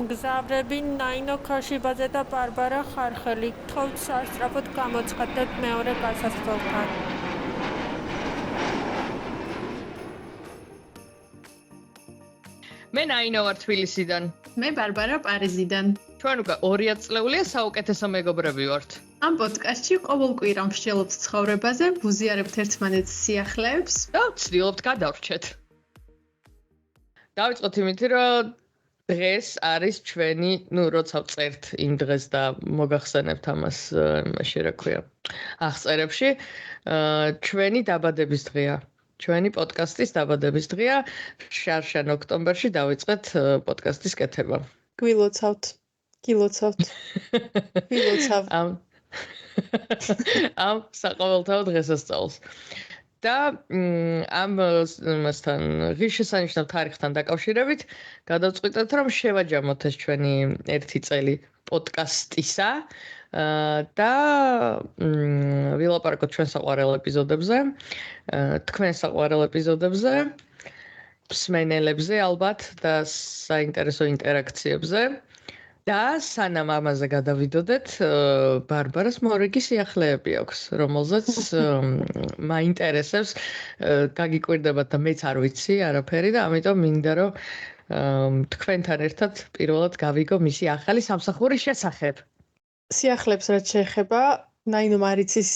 მგზავრები ნაინო ქოშიბაძე და ბარბარა ხარხელი გთხოვთ სასწრაფოდ გამოცხადდეთ მეორე გასასვლელთან. მე ნაინო ვარ თბილისიდან. მე ბარბარა პარიზიდან. ჩვენ უკვე 2 წლეულია საუკეთესო მეგობრები ვართ. ამ პოდკასტში ყოველ კვირა ვშელობთ ცხოვრებაზე, ვუზიარებთ ერთმანეთს სიახლეებს და ვცდილობთ გადავრჩეთ. დავიწყოთ იმით, რომ დღეს არის ჩვენი, როცა ვწერთ იმ დღეს და მოგახსენებთ ამას, იმაში რა ქვია, აღწერებში, ჩვენი დაბადების დღეა. ჩვენი პოდკასტის დაბადების დღეა. შარშან ოქტომბერში დავიწყეთ პოდკასტის კეთება. გვილოცავთ. ამ საყოველთაო დღესასწაულს. და ამ მასთან ღირსშესანიშნავ თარიღთან დაკავშირებით გადავწყვიტეთ, რომ შევაჯამოთ ეს ჩვენი 1 წელი პოდკასტისა და ვილაპარაკოთ ჩვენ საყვარელ ეპიზოდებზე, თქვენ საყვარელ ეპიზოდებზე, მსმენელებზე ალბათ და საინტერესო ინტერაქციებზე. და სანამ ამაზე გადავიდოდეთ, ბარბარას მორიგი სიახლეები აქვს, რომელზეც მაინტერესებს, გაგიკვირდებათ და მეც არ ვიცი არაფერი და ამიტომ მინდა რომ თქვენთან ერთად პირველად გავიგო მისი ახალი სამსახურის შესახებ. სიახლეებს რაც შეეხება, ნაინომ არ იცის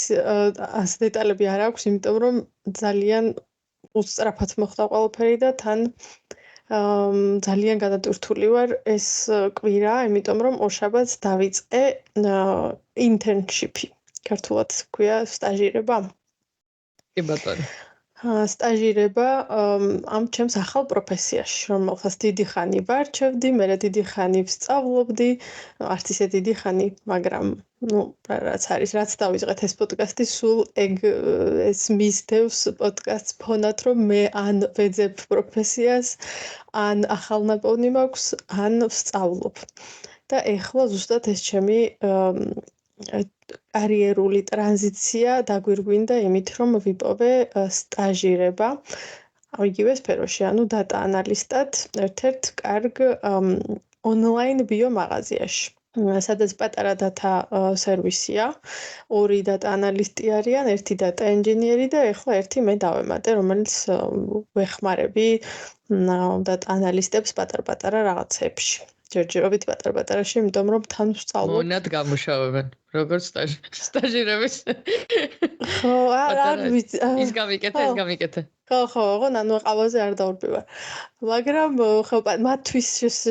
ასე დეტალები არ აქვს, იმიტომ რომ ძალიან უსწრაფად მოხდა ყველაფერი და თან ძალიან გადატვირთული ვარ ეს კვირა, იმიტომ რომ ორშაბათს დავიწყე internship-ი. ქართულად ქვია სტაჟირება. კი ბატონო. სტაჟირება ამ ჩემს ახალ პროფესიაში, რომელსაც დიდი ხანი ვარჩევდი, მე დიდი ხანი ვსწავლობდი, არც ისე დიდი ხანი, მაგრამ რაც არის, რაც დავიწყეთ ეს პოდკასტი, სულ ეს მისდევს პოდკასტს ფონად, რომ მე ან ვეძებ პროფესიას, ან ახალ ნაპოვნი მაქვს, ან ვსწავლობ. და ეხლა ზუსტად ეს ჩემი კარიერული ტრანზიცია დაგვირგვინდა იმით, რომ ვიპოვე სტაჟირება იგივე სფეროში, ანუ დატა ანალისტად ერთ-ერთ კარგ ონლაინ ბიომაღაზიაში. სადაც პატარა დატა სერვისია, 2 დატა ანალისტი არიან, 1 დატა ინჟინერი და ეხლა 1 მე დავემატე, რომელიც ვეხმარები დატა ანალისტებს პატარ-პატარა რაღაცებში. ჯერჯერობით პატარ-პატარაში, იმიტომ რომ თან ვსწავლობ. მონად გამუშავებენ, როგორც სტაჟირების. ხო, არ ვიცი. ის გამიკეთე. ხო, ნანუ ყავაზე არ დავრბევარ. მაგრამ ხო, მათთვის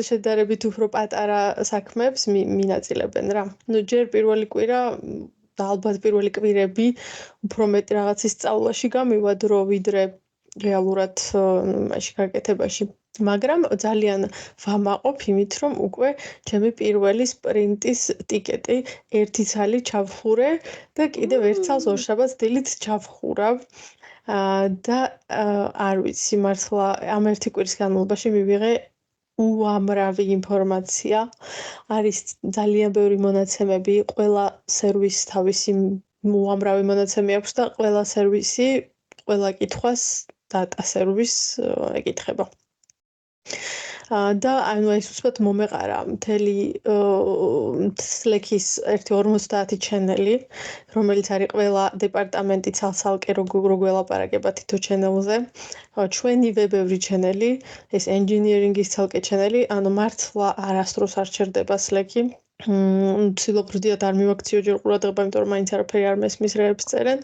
შედარებით უფრო პატარა საქმეებს მინაწილებენ რა. ჯერ პირველი კვირა და ალბათ პირველი კვირები უფრო მეტი რაღაცის სწავლაში გამივადრო, ვიდრე რეალურად მაშინ გაკეთებაში. მაგრამ ძალიან ვამაყობ იმით, რომ უკვე ჩემი პირველი სპრინტის ტიკეტი 1 ცალი ჩავხურე და კიდევ 1 ცალს ორშაბათს დილით ჩავხურავ. და არ ვიცი, მართლა ამ 1 კვირის განმავლობაში მივიღე უამრავი ინფორმაცია. არის ძალიან ბევრი მონაცემები, ყველა სერვისს თავისი უამრავი მონაცემი აქვს და ყველა სერვისი, ყველა კითხვას დატა სერვისს ეკითხება. და ანუ ეს უცბად მომეყარა მთელი Slack-ის 50 ჩენელი, რომელიც არის ყველა დეპარტამენტი ცალ-ცალკე როგორ ველაპარაკება თითო ჩენელზე. ჩვენი ვებევრი ჩენელი, ეს engineering-ის ცალკე ჩენელი, ანუ მართლა არასდროს არ ჩერდება Slack-ი. ვცდილობ რდიად არ მივაქციო ჯერ ყურადღება, იმიტომ რომ მაინც არაფერი არ მესმის რეებს წერენ.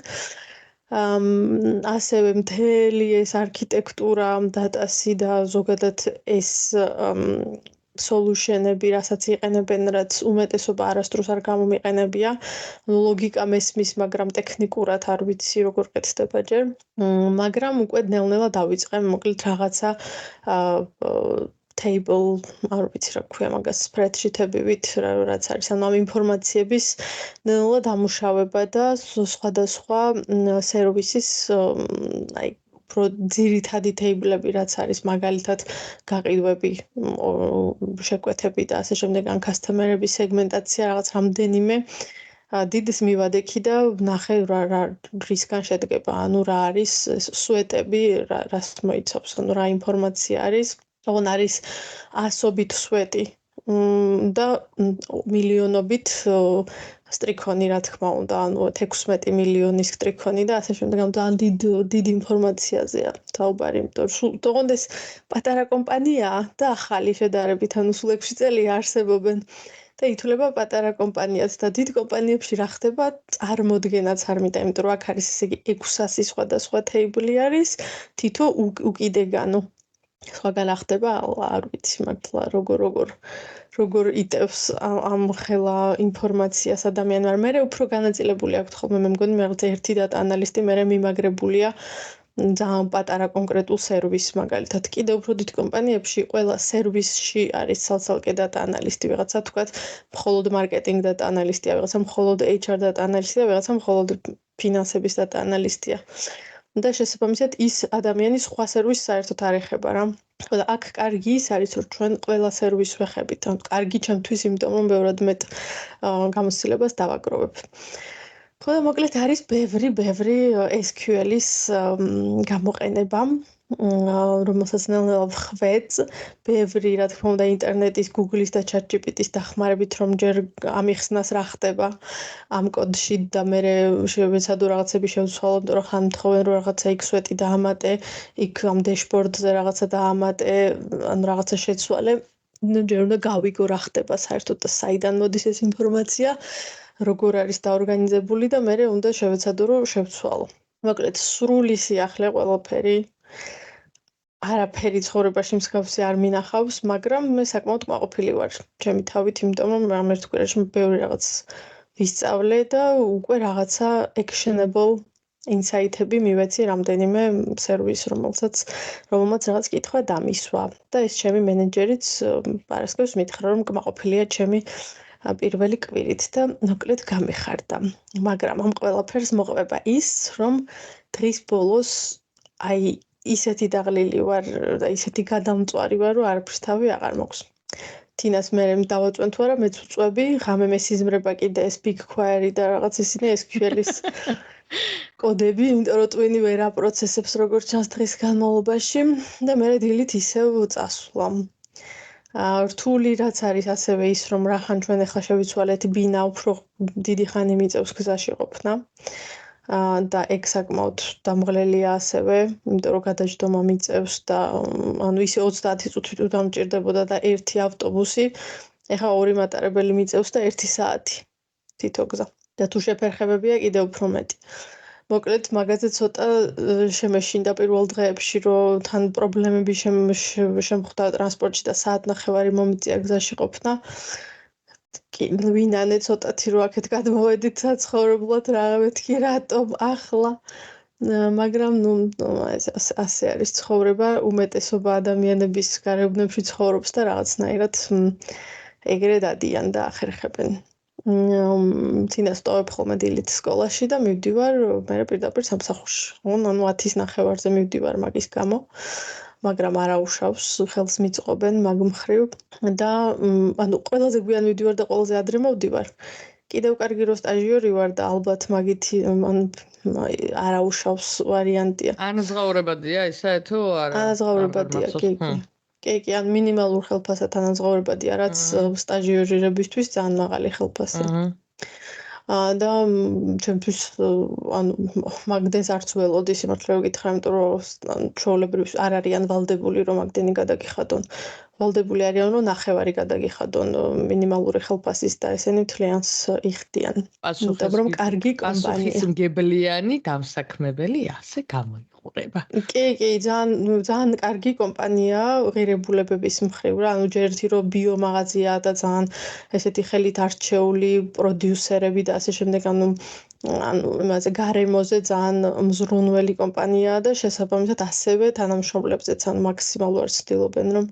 ასევე მთელი ეს არქიტექტურა, დატასი და ზოგადად ეს solution-ები, რასაც იყენებენ, რაც უმეტესობა არასდროს არ გამომიყენებია. ლოგიკა მესმის, მაგრამ ტექნიკურად არ ვიცი როგორ კეთდება ჯერ. მაგრამ უკვე ნელ-ნელა დავიწყე, მოკლედ რაღაცა table, არ ვიცი რა ქვია მაგას, spreadsheet-ებივით, რაც არის, ანუ ამ ინფორმაციების ნელ-ნელა დამუშავება და სხვადასხვა სერვისის უფრო ძირითადი table-ები, რაც არის, მაგალითად გაყიდვები, შეკვეთები და ასე შემდეგ, ან customer-ების სეგმენტაცია, რაღაც რამდენიმე დიდს მივადექი და ვნახე რა რისგან შედგება, ანუ რა არის სვეტები, რას მოიცავს, ანუ რა ინფორმაცია არის. ოღონ არის ასობით სვეტი და მილიონობით სტრიქონი, რა თქმა უნდა, ანუ 16 მილიონის სტრიქონი და ასე შემდეგ. ამ ძალიან დიდ ინფორმაციაზეა თაობარი, იმიტომ რომ თუნდაც პატარა კომპანიაა და ახალი შედარებით, ანუ სულ 6 წელია არსებობენ და ითვლება პატარა კომპანიად და დიდ კომპანიებში რა ხდება, წარმოდგენაც არ მიტა, იმიტომ რომ აქ არის ესე იგი 600 სხვადასხვა თეიბლი არის, თითო უკიდეგანო. სხვაგან ახდება, არ ვიცი მართლა როგორ იტევს ამ ხელა ინფორმაციას ადამიანმა. მე უფრო განაწილებული აქვს ხოლმე მე მგონი რაღაც ერთი data analyst-ი მე მიმაგრებულია ძალიან პატარა კონკრეტულ სერვისს მაგალითად. კიდევ უფრო დიდ კომპანიებში ყველა სერვისში არის ცალ-ცალკე data analyst-ი, ვიღაცა თქვათ მხოლოდ marketing data analyst-ია, ვიღაცა მხოლოდ HR data analyst-ია, ვიღაცა მხოლოდ ფინანსების data analyst-ია. და შესაბამისად ის ადამიანი სხვა სერვისს საერთოდ არ ეხება რა. და აქ კარგი ის არის რომ ჩვენ ყველა სერვისს ვეხებით. ანუ კარგი ჩემთვის, იმიტომ რომ ბევრად მეტ გამოცდილებას დავაგროვებ. ხო და მოკლედ არის ბევრი SQL-ის გამოყენება, რომელსაც ნელ-ნელა ვხვეწ, ბევრი რა თქმა უნდა ინტერნეტის, Google-ის და ChatGPT-ის დახმარებით რომ ჯერ ამიხსნას რა ხდება ამ კოდში და მე შევეცადო რაღაცები შევცვალო, იმიტომ რომ ხან მთხოვენ რომ რაღაცა იქ სვეტი დაამატე, იქ ამ დეშბორდზე რაღაცა დაამატე, ან რაღაცა შეცვალე, ჯერ უნდა გავიგო რა ხდება საერთოდ და საიდან მოდის ეს ინფორმაცია. როგორ არის დაორგანიზებული და მე უნდა შევეცადო რომ შევცვალო. მოკლედ სრული სიახლე ყველაფერი არაფერი ცხოვრებაში მსგავსი არ მინახავს, მაგრამ მე საკმაოდ კმაყოფილი ვარ ჩემი თავით, იმიტომ რომ ამ ერთ კვირაში ბევრი რაღაც ვისწავლე და უკვე რაღაცა actionable insight-ები მივეცი რამდენიმე სერვისს, რომელმაც რაღაც კითხვა დამისვა. და ეს ჩემი მენეჯერიც პარასკევს მითხრა, რომ კმაყოფილია ჩემი პირველი კვირით და მოკლედ გამეხარდა. მაგრამ ამ ყველაფერს მოყვება ის, რომ დღის ბოლოს აი ისეთი დაღლილი ვარ და ისეთი გადამწვარი ვარ, რომ არაფრის თავი აღარ მაქვს. თინას მე დავაწვენ თუ არა, მეც ვწვევი, ღამე მესიზმრება კიდე ეს BigQuery და რაღაც ისინი SQL-ის კოდები, იმიტომ რომ ტვინი ვერ აპროცესებს როგორც ჩანს დღის განმავლობაში და მე დილით ისევ წასვლა. რთული რაც არის ასევე ის, რომ რახან ჩვენ ახლა შევიცვალეთ ბინა უფრო დიდი ხანი მიწევს გზაში ყოფნა. და ეგ საკმაოდ დამღლელია ასევე, იმიტომ რომ გადაჯდომა მიწევს და ანუ ისე 30 წუთი თუ დამჭირდებოდა და ერთი ავტობუსი, ეხლა ორი მატარებელი მიწევს და 1 საათი თითო გზა. და თუ შეფერხებებია კიდევ უფრო მეტი. მოკლედ მაგაზე ცოტა შემეშინდა პირველ დღეებში, რომ თან პრობლემები შემხვდა ტრანსპორტში და საათნახევარი მომიწია გზაში ყოფნა. ვინანე ცოტათი რომ აქეთ გადმოვედით საცხოვრებლად, რაღა მეთქი რატომ ახლა. მაგრამ ნუ ასე არის ცხოვრება, უმეტესობა ადამიანების გარეუბნებში ცხოვრობს და რაღაცნაირად ეგრე დადიან და ახერხებენ. თინას ტოვებ ხოლმე დილით სკოლაში და მივდივარ მე პირდაპირ სამსახურში. ანუ 10:30-ზე მივდივარ მაგის გამო, მაგრამ არაუშავს, ხელს მიწყობენ მაგ მხრივ და ანუ ყველაზე გვიან მივდივარ და ყველაზე ადრე მოვდივარ. კიდევ კარგი რომ სტაჟიორი ვარ და ალბათ მაგითი არაუშავს ვარიანტია. ანაზღაურებადია ისე თუ არა? ანაზღაურებადია, კი, ან მინიმალურ ხელფასად ანაზღაურებადია, რაც სტაჟიორებისთვის ძალიან მაღალი ხელფასია. და ჩემთვის ანუ მაგდენს არც ველოდი სიმართლე ვეკითხა, იმიტომ რომ ჩვეულებრივ არ არიან ვალდებული რომ მაგდენი გადაგიხადონ. ვალდებული არიან რომ ნახევარი გადაგიხადონ მინიმალური ხელფასის და ესენი მთლიანს იხდიან. იმიტომ რომ კარგი კომპანია. პასუხისმგებლიანი დამსაქმებელი ასე გამოიყურება. კი, ძალიან კარგი კომპანია ღირებულებების მხრივ რა, ანუ ჯერ ერთი რომ ბიო მაღაზია და ძალიან ესეთი ხელით არჩეული პროდიუსერები და ასე შემდეგ, ანუ იმაზე გარემოზე ძალიან მზრუნველი კომპანიაა და შესაბამისად ასევე თანამშრომლებზეც ან მაქსიმალურად ცდილობენ რომ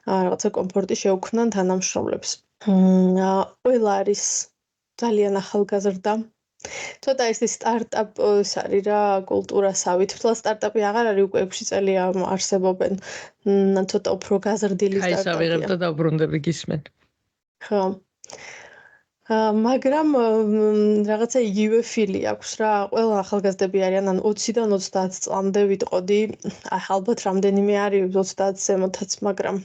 რაღაცა კომფორტი შეუქმნან თანამშრომლებს. ყველა არის ძალიან ახალგაზრდა. ცოტა ეს სტარტაპ არის რა კულტურასავით. თლა სტარტაპი აღარ არის უკვე 6 წელია არსებობენ. ცოტა უფრო გაზრდილი სტარტაპია. ხაისა ვიღებ და დაუბრუნდები გისმენ. ხო. მაგრამ რაღაცა იგივე ფილი აქვს რა, ყველა ახალგაზრდები არიან, ან 20-დან 30 წლამდე ვიტყოდი, ალბათ რამდენიმე არის 30 ზემოთაც, მაგრამ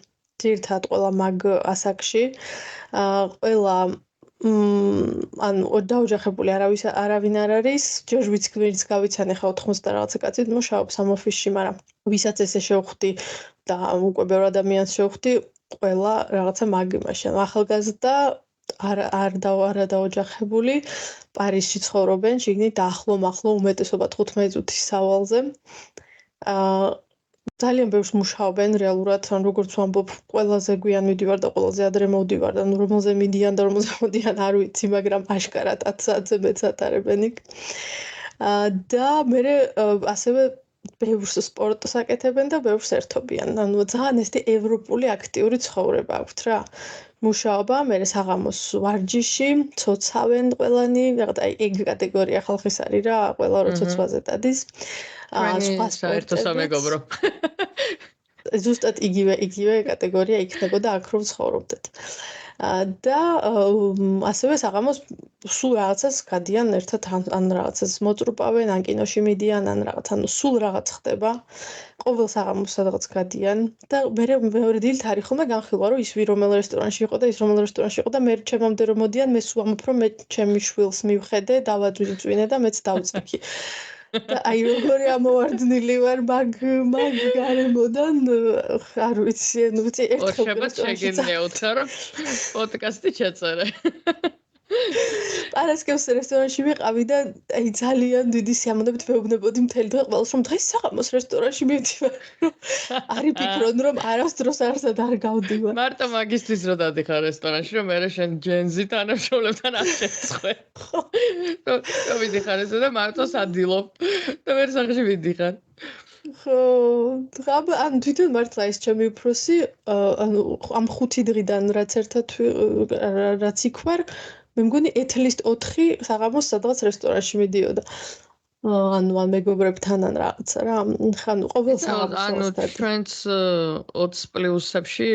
ძირთად ყველა მაგ ასაკში ყველა ანუ დაოჯახებული არავინ არ არის ჯერ ვინც გავიცანე ხა 90 და რაღაცა კაცი მუშაობს ამ ოფისში მაგრამ ვისაც ესე შევხვდი და უკვე ბევრ ადამიანს შევხვდი ყველა რაღაცა მაგ იმაში ახალგაზრდა არ დაოჯახებული პარიზში ცხოვრობენ შიგნით ახლო უმეტესობა 15 წუთის სავალზე ძალიან ბევრს მუშაობენ რეალურად ან როგორც ვამბობ ყველაზე გვიან მიდივარ და ყველაზე ადრე მოვდივარ და რომელზე მიდიან და რომელზე მოდიან არ ვიცი მაგრამ აშკარად 10 საათზე მეც ატარებენ იქ და მე ასევე ბევრს სპორტს აკეთებენ და ბევრს ერთობიან ანუ ძალიან ესეთი ევროპული აქტიური ცხოვრება აქვთ რა მუშაობა მე საღამოს ვარჯიში ცოცავენ ყველანი რაღაცა ეგ კატეგორია ხალხის არის რა ყველა როცა ცვაზე დადის სხვა საერთო სამეგობრო ზუსტად იგივე კატეგორია იქნებოდა აქ რომ ცხოვრობდეთ და ასევე საღამოს სულ რაღაცას გადიან ერთად ან რაღაცას მოწრუპავენ ან კინოში მიდიან ან რაღაც ანუ სულ რაღაც ხდება ყოველ საღამოს სადღაც გადიან და მეორე დილით არის ხოლმე განხილვა რომ ის რომელ რესტორანში იყო და ის რომელ რესტორანში იყო და მე ჩემამდე რომ მოდიან მე სვამობ რომ მე ჩემი შვილს მივხედე დავაძვინე და მეც დავწიქი და აი როგორი ამოვარდნილი ვარ მაგ გარემოდან არ ვიცი ანუ ორშაბათს შეგიძლია უთხრა პოდკასტი ჩაწერე პარასკევს რესტორანში ვიყავი და აი ძალიან დიდი სიამოვნებით ვეუბნებოდი მთელი დღე ყველას რომ დღეს საღამოს რესტორანში მივდივარ არი ფიქრობ რომ არასდროს არსად არ გავდივარ მარტო მაგისტრის რო დადიხარ რესტორანში რომ მე შენ ჯენზი თანამშრომლებთან არ შეცხვე ხო ვიდიხარ ესე და მარტო სადილობ და ვერ სახში ვიდიხარ ხო ან თვითონ მართლა ის ჩემი უფროსი ანუ ამ 5 დღიდან რაც ერთად რაც იქ ვარ მე მგონი ეთლისტ 4 საღამოს სადღაც რესტორანში მიდიოდა ანუ ან მეგობრებთან ან რაღაცა რა ხან ყოველ საღამოს ანუ ჩვენც 20+-ებში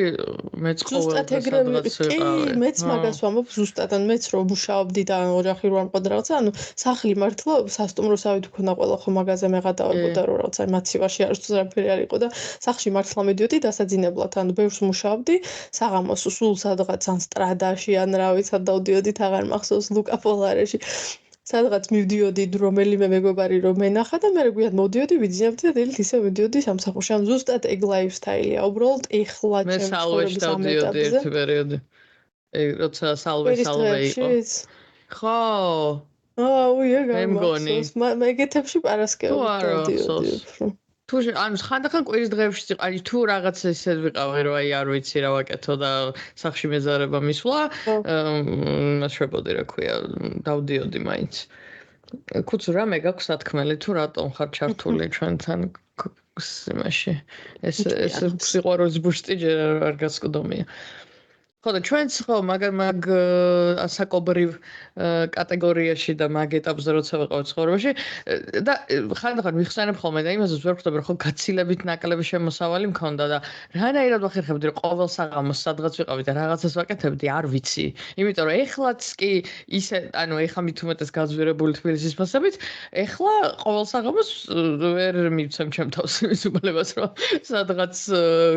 მეც ყოველ სადღაც კი მეც მაგას ვამბობ ზუსტად ან მეც რომ მუშაობდი და ოჯახი რო არ მყოდა რაღაცა ანუ სახლი მართლა სასტუმროსავით მქონდა ყველა ხო მაღაზია მეღადავებოდა რომ რაღაცა მაცივაში არ სწორაფერი არ იყო და სახლში მართლა მიდიოდი დასაძინებლად ანუ ბევრს მუშაობდი საღამოს სულ სადღაც ან სტრადაში ან რა ვიცი სად დავდიოდით აღარ მახსოვს ლუკა პოლარეში სადღაც მივდიოდი რომელიმე მეგობარი რომ ენახა და მე გვიან მოვდიოდი ვიძინებდი და დილით ისე მივდიოდი სამსახურში ან ზუსტად ეგ ლაიფსტაილია უბრალოდ ეხლა ჩემს ცხოვრების ამ ეტაპზე ერთი პერიოდი ეგ როცა სალვე იყო ხო მგონი მეგეთებში პარასკევს დავდიოდი თუ ანუ ხანდახან კვირის დღეებში აი თუ რაღაც ისე ვიყავი რომ აი არ ვიცი რა ვაკეთო და სახში მეზარება მისვლა შეებოდი რა ქვია დავდიოდი მაინც კუც რა მე გაქვს სათქმელი თუ რატომ ხარ ჩართული ჩვენთან იმაში ეს სიყვარულის ბუშტი ჯერ არ გასკდომია ხო და ჩვენც ხო მაგ საკობრივ კატეგორიაში და მაგ ეტაპზე როცა ვიყავით ცხოვრებაში და ხანდახან ვიხსენებ ხოლმე და იმასაც ვერ ხვდები რომ ხო გაცილებით ნაკლები შემოსავალი მქონდა და რანაირად ვახერხებდი რომ ყოველ საღამოს სადღაც ვიყავი და რაღაცას ვაკეთებდი არ ვიცი იმიტომ რომ ეხლაც კი ისე ანუ ეხლა მით უმეტეს გაძვირებული თბილისის მასებით ეხლა ყოველ საღამოს ვერ მივცემ ჩემ თავს იმის უმალებას რომ სადღაც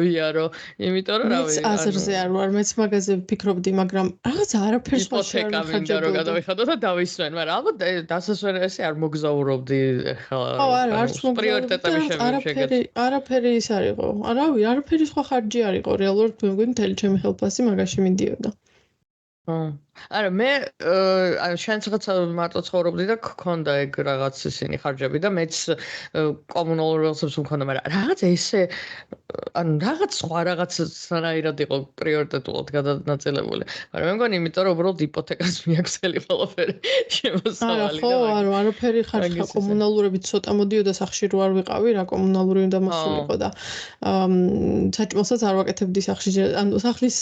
ვიარო იმიტომ რომ რავი მეც აზრზე არ ვარ მეც მაგაზე ვფიქრობდი მაგრამ რაღაც არაფერს სხვა შეკავინდა რომ გადავიხადო და დავისვენ მაგრამ ალბათ დასასვენესი არ მოგზაურობდი ეხლა ხო არც პრიორიტეტები შემიგე არაფერი ის არისო არავი არაფერი სხვა ხარჯი არისო რეალურად მე მგონი მთელი ჩემი ხელფასი მაგაში მიდიოდა არა მე ანუ შენც რაღაცა მარტო ცხოვრობდი და გქონდა ეგ რაღაც ისინი ხარჯები და მეც კომუნალურ ველსებს მქონდა მაგრამ რაღაც ესე ანუ რაღაც სხვა რაღაც სანაირად იყო პრიორიტეტულად გადანაწილებული მაგრამ მე მგონი იმიტომ რომ უბრალოდ იპოთეკას მიაქვს ხელი ყველაფერი შემოსავალი და არა არაფერი ხარჯი კომუნალურები ცოტა მოდიოდა სახში რო არ ვიყავი რა კომუნალური უნდა მოსულიყო და საჭმელსაც არ ვაკეთებდი სახში ანუ სახლის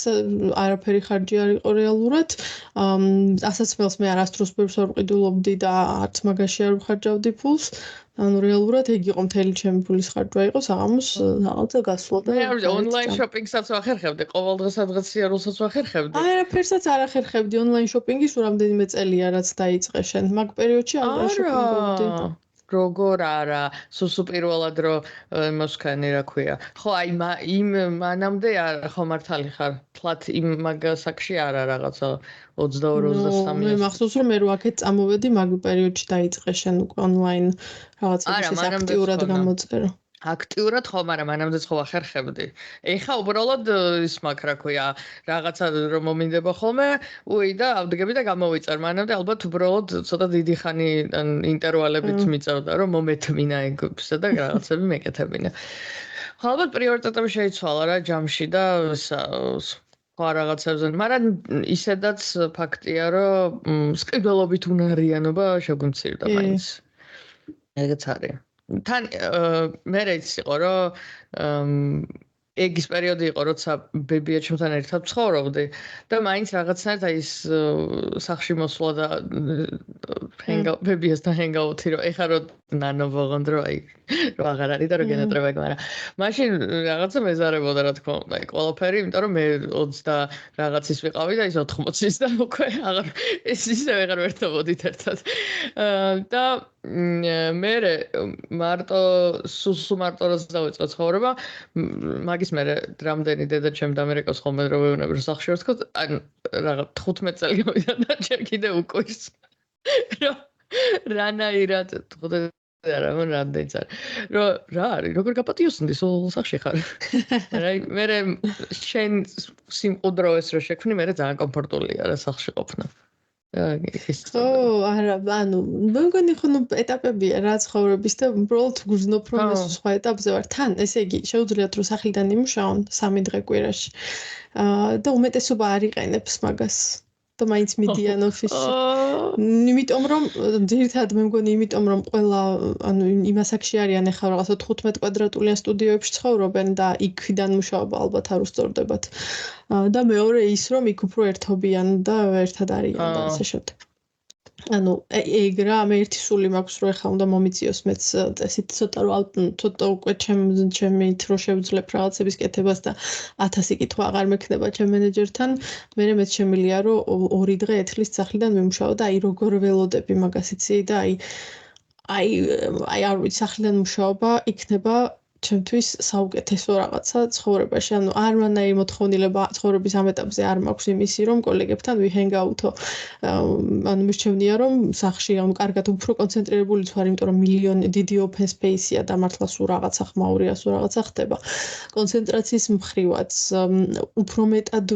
არაფერი ხარჯი არ იყო რეალურად ასაცმელს მე არასდროს ბევრს არ ვყიდულობდი და არც მაგაში არ ვხარჯავდი ფულს ანუ რეალურად ეგ იყო მთელი ჩემი ფულის ხარჯვა იყო საღამოს რაღაცა გასვლა და მე ონლაინ შოპინგსაც ვახერხებდი ყოველ დღე სადღაც სიარულსაც ვახერხებდი არაფერსაც არ ახერხებდი ონლაინ შოპინგის ურამდენიმე წელია რაც დაიწყე შენ მაგ პერიოდში არ შოპინგობდი როგორ არა, სუსუ პირველად რო მოსქანი რა ქვია. ხო, აი იმ მანამდე ხო მართალი ხარ. თლათ იმ მაგ საკში არა რაღაცა 22-23. მე მახსოვს რომ მე რო აქეთ წამოვედი მაგ პერიოდში დაიწყე შენ უკვე ონლაინ რაღაცების ეს აქტიურად გამოწერა. აქტიურად ხო, მაგრამ მანამდეც ხო ახერხებდი. ეხა უბრალოდ ის მაგ რა ქვია, რაღაცა რომ მომინდება ხოლმე, უი და ავდგები და გამოვიწერ. მანამდე ალბათ უბრალოდ ცოტა დიდი ხანი ინტერვალებით მიწევდა, რომ მომეთმინა ეგსა და რაღაცები მეკეთებინა. ხო, ალბათ პრიორიტეტები შეიცვალა რა ჯამში და სხვა რაღაცებზე, მაგრამ ისედაც ფაქტია, რომ სყიდველობით უნარიანობა შეგვიმცირდა მაინც. ეგეც არის. თან მე რეიც იყო რომ ეგის პერიოდი იყო როცა ბებიაჩემთან ერთად ცხოვრობდი და მაინც რაღაცნაირად აი ის სახში მოსვლა და ბებიასთან ჰენგაუთი რომ ეხა რომ ნანო ვაღონდ რომ აი რომ აღარ არის და რომ გენატრება იქ მაგრამ მაშინ რაღაცა მეზარებოდა რა თქმა უნდა აი ყველაფერი იმიტომ რომ მე 20 რაღაცის ვიყავი და ის 80-ის და უკვე აღარ ეს ისევ აღარ ვერთობოდით ერთად და მე მარტო სუსუ მარტო როცა დავიწყე ცხოვრება მაგის მე რამდენი დედა ჩემ ამერიკას ხოლმე რო ვეუბნები რომ სახში ვარ თქო ან რაღაც 15 წელი გავიდა და ჯერ კიდე უკვის რომ რანაირად ხოდა არა მან რამდენიც არის რომ რა არის როგორ გაპატიოსნდი სულ სახში ხარ აი მე შენ სიმყუდრო ეს რო შექმნი მე ძალიან კომფორტულია რა სახში ყოფნა არა, ანუ მე მგონი ხო ეტაპებია რა ცხოვრების და უბრალოდ გრძნობ რომ ეს სხვა ეტაპზე ვარ. თან, ესე იგი, შეუძლიათ რომ სახლიდან იმუშაონ 3 დღე კვირაში. და უმეტესობა არ იყენებს მაგას. და მაინც მიდიან ოფისში. იმიტომ რომ ძირითადად მე მგონი იმიტომ რომ ყველა ანუ იმასაკში არიან ახლა რაღაცა 15 კვადრატულიან სტუდიოებში ცხოვრობენ და იქიდან მუშაობა ალბათ არ უსწორდებათ. და მეორე ის რომ იქ უფრო ერთობიან და ერთად არიან და ასე შემდეგ. ანუ ეგ რა მე ერთი სული მაქვს რომ ახლა უნდა მომიწიოს მეც წესით ცოტა რომ ცოტა უკვე ჩემი თრო შევძლებ რაღაცების კეთებას და 1000 კითხვა აღარ მექნება ჩემ მენეჯერთან მე მეც შემილია რომ 2 დღე ეთლის სახლიდან მიმუშაო და აი როგორ ველოდები მაგას იცი და აი არ ვიცი სახლიდან მუშაობა იქნება ჩემთვის საუკეთესო რაღაცა ცხოვრებაში. ანუ არ მანაი მოთხოვნილება ცხოვრების ამ ეტაპზე არ მაქვს იმისი რომ კოლეგებთან ვიჰენგაუთო. ანუ მირჩევნია რომ სახში ანუ კარგად უფრო კონცენტრირებული ვარ, იმიტომ რომ მილიონი დიდი open space-ია და მართლა სულ რაღაცა ხმაურია, სულ რაღაცა ხდება. კონცენტრაციის მხრივაც უფრო მეტად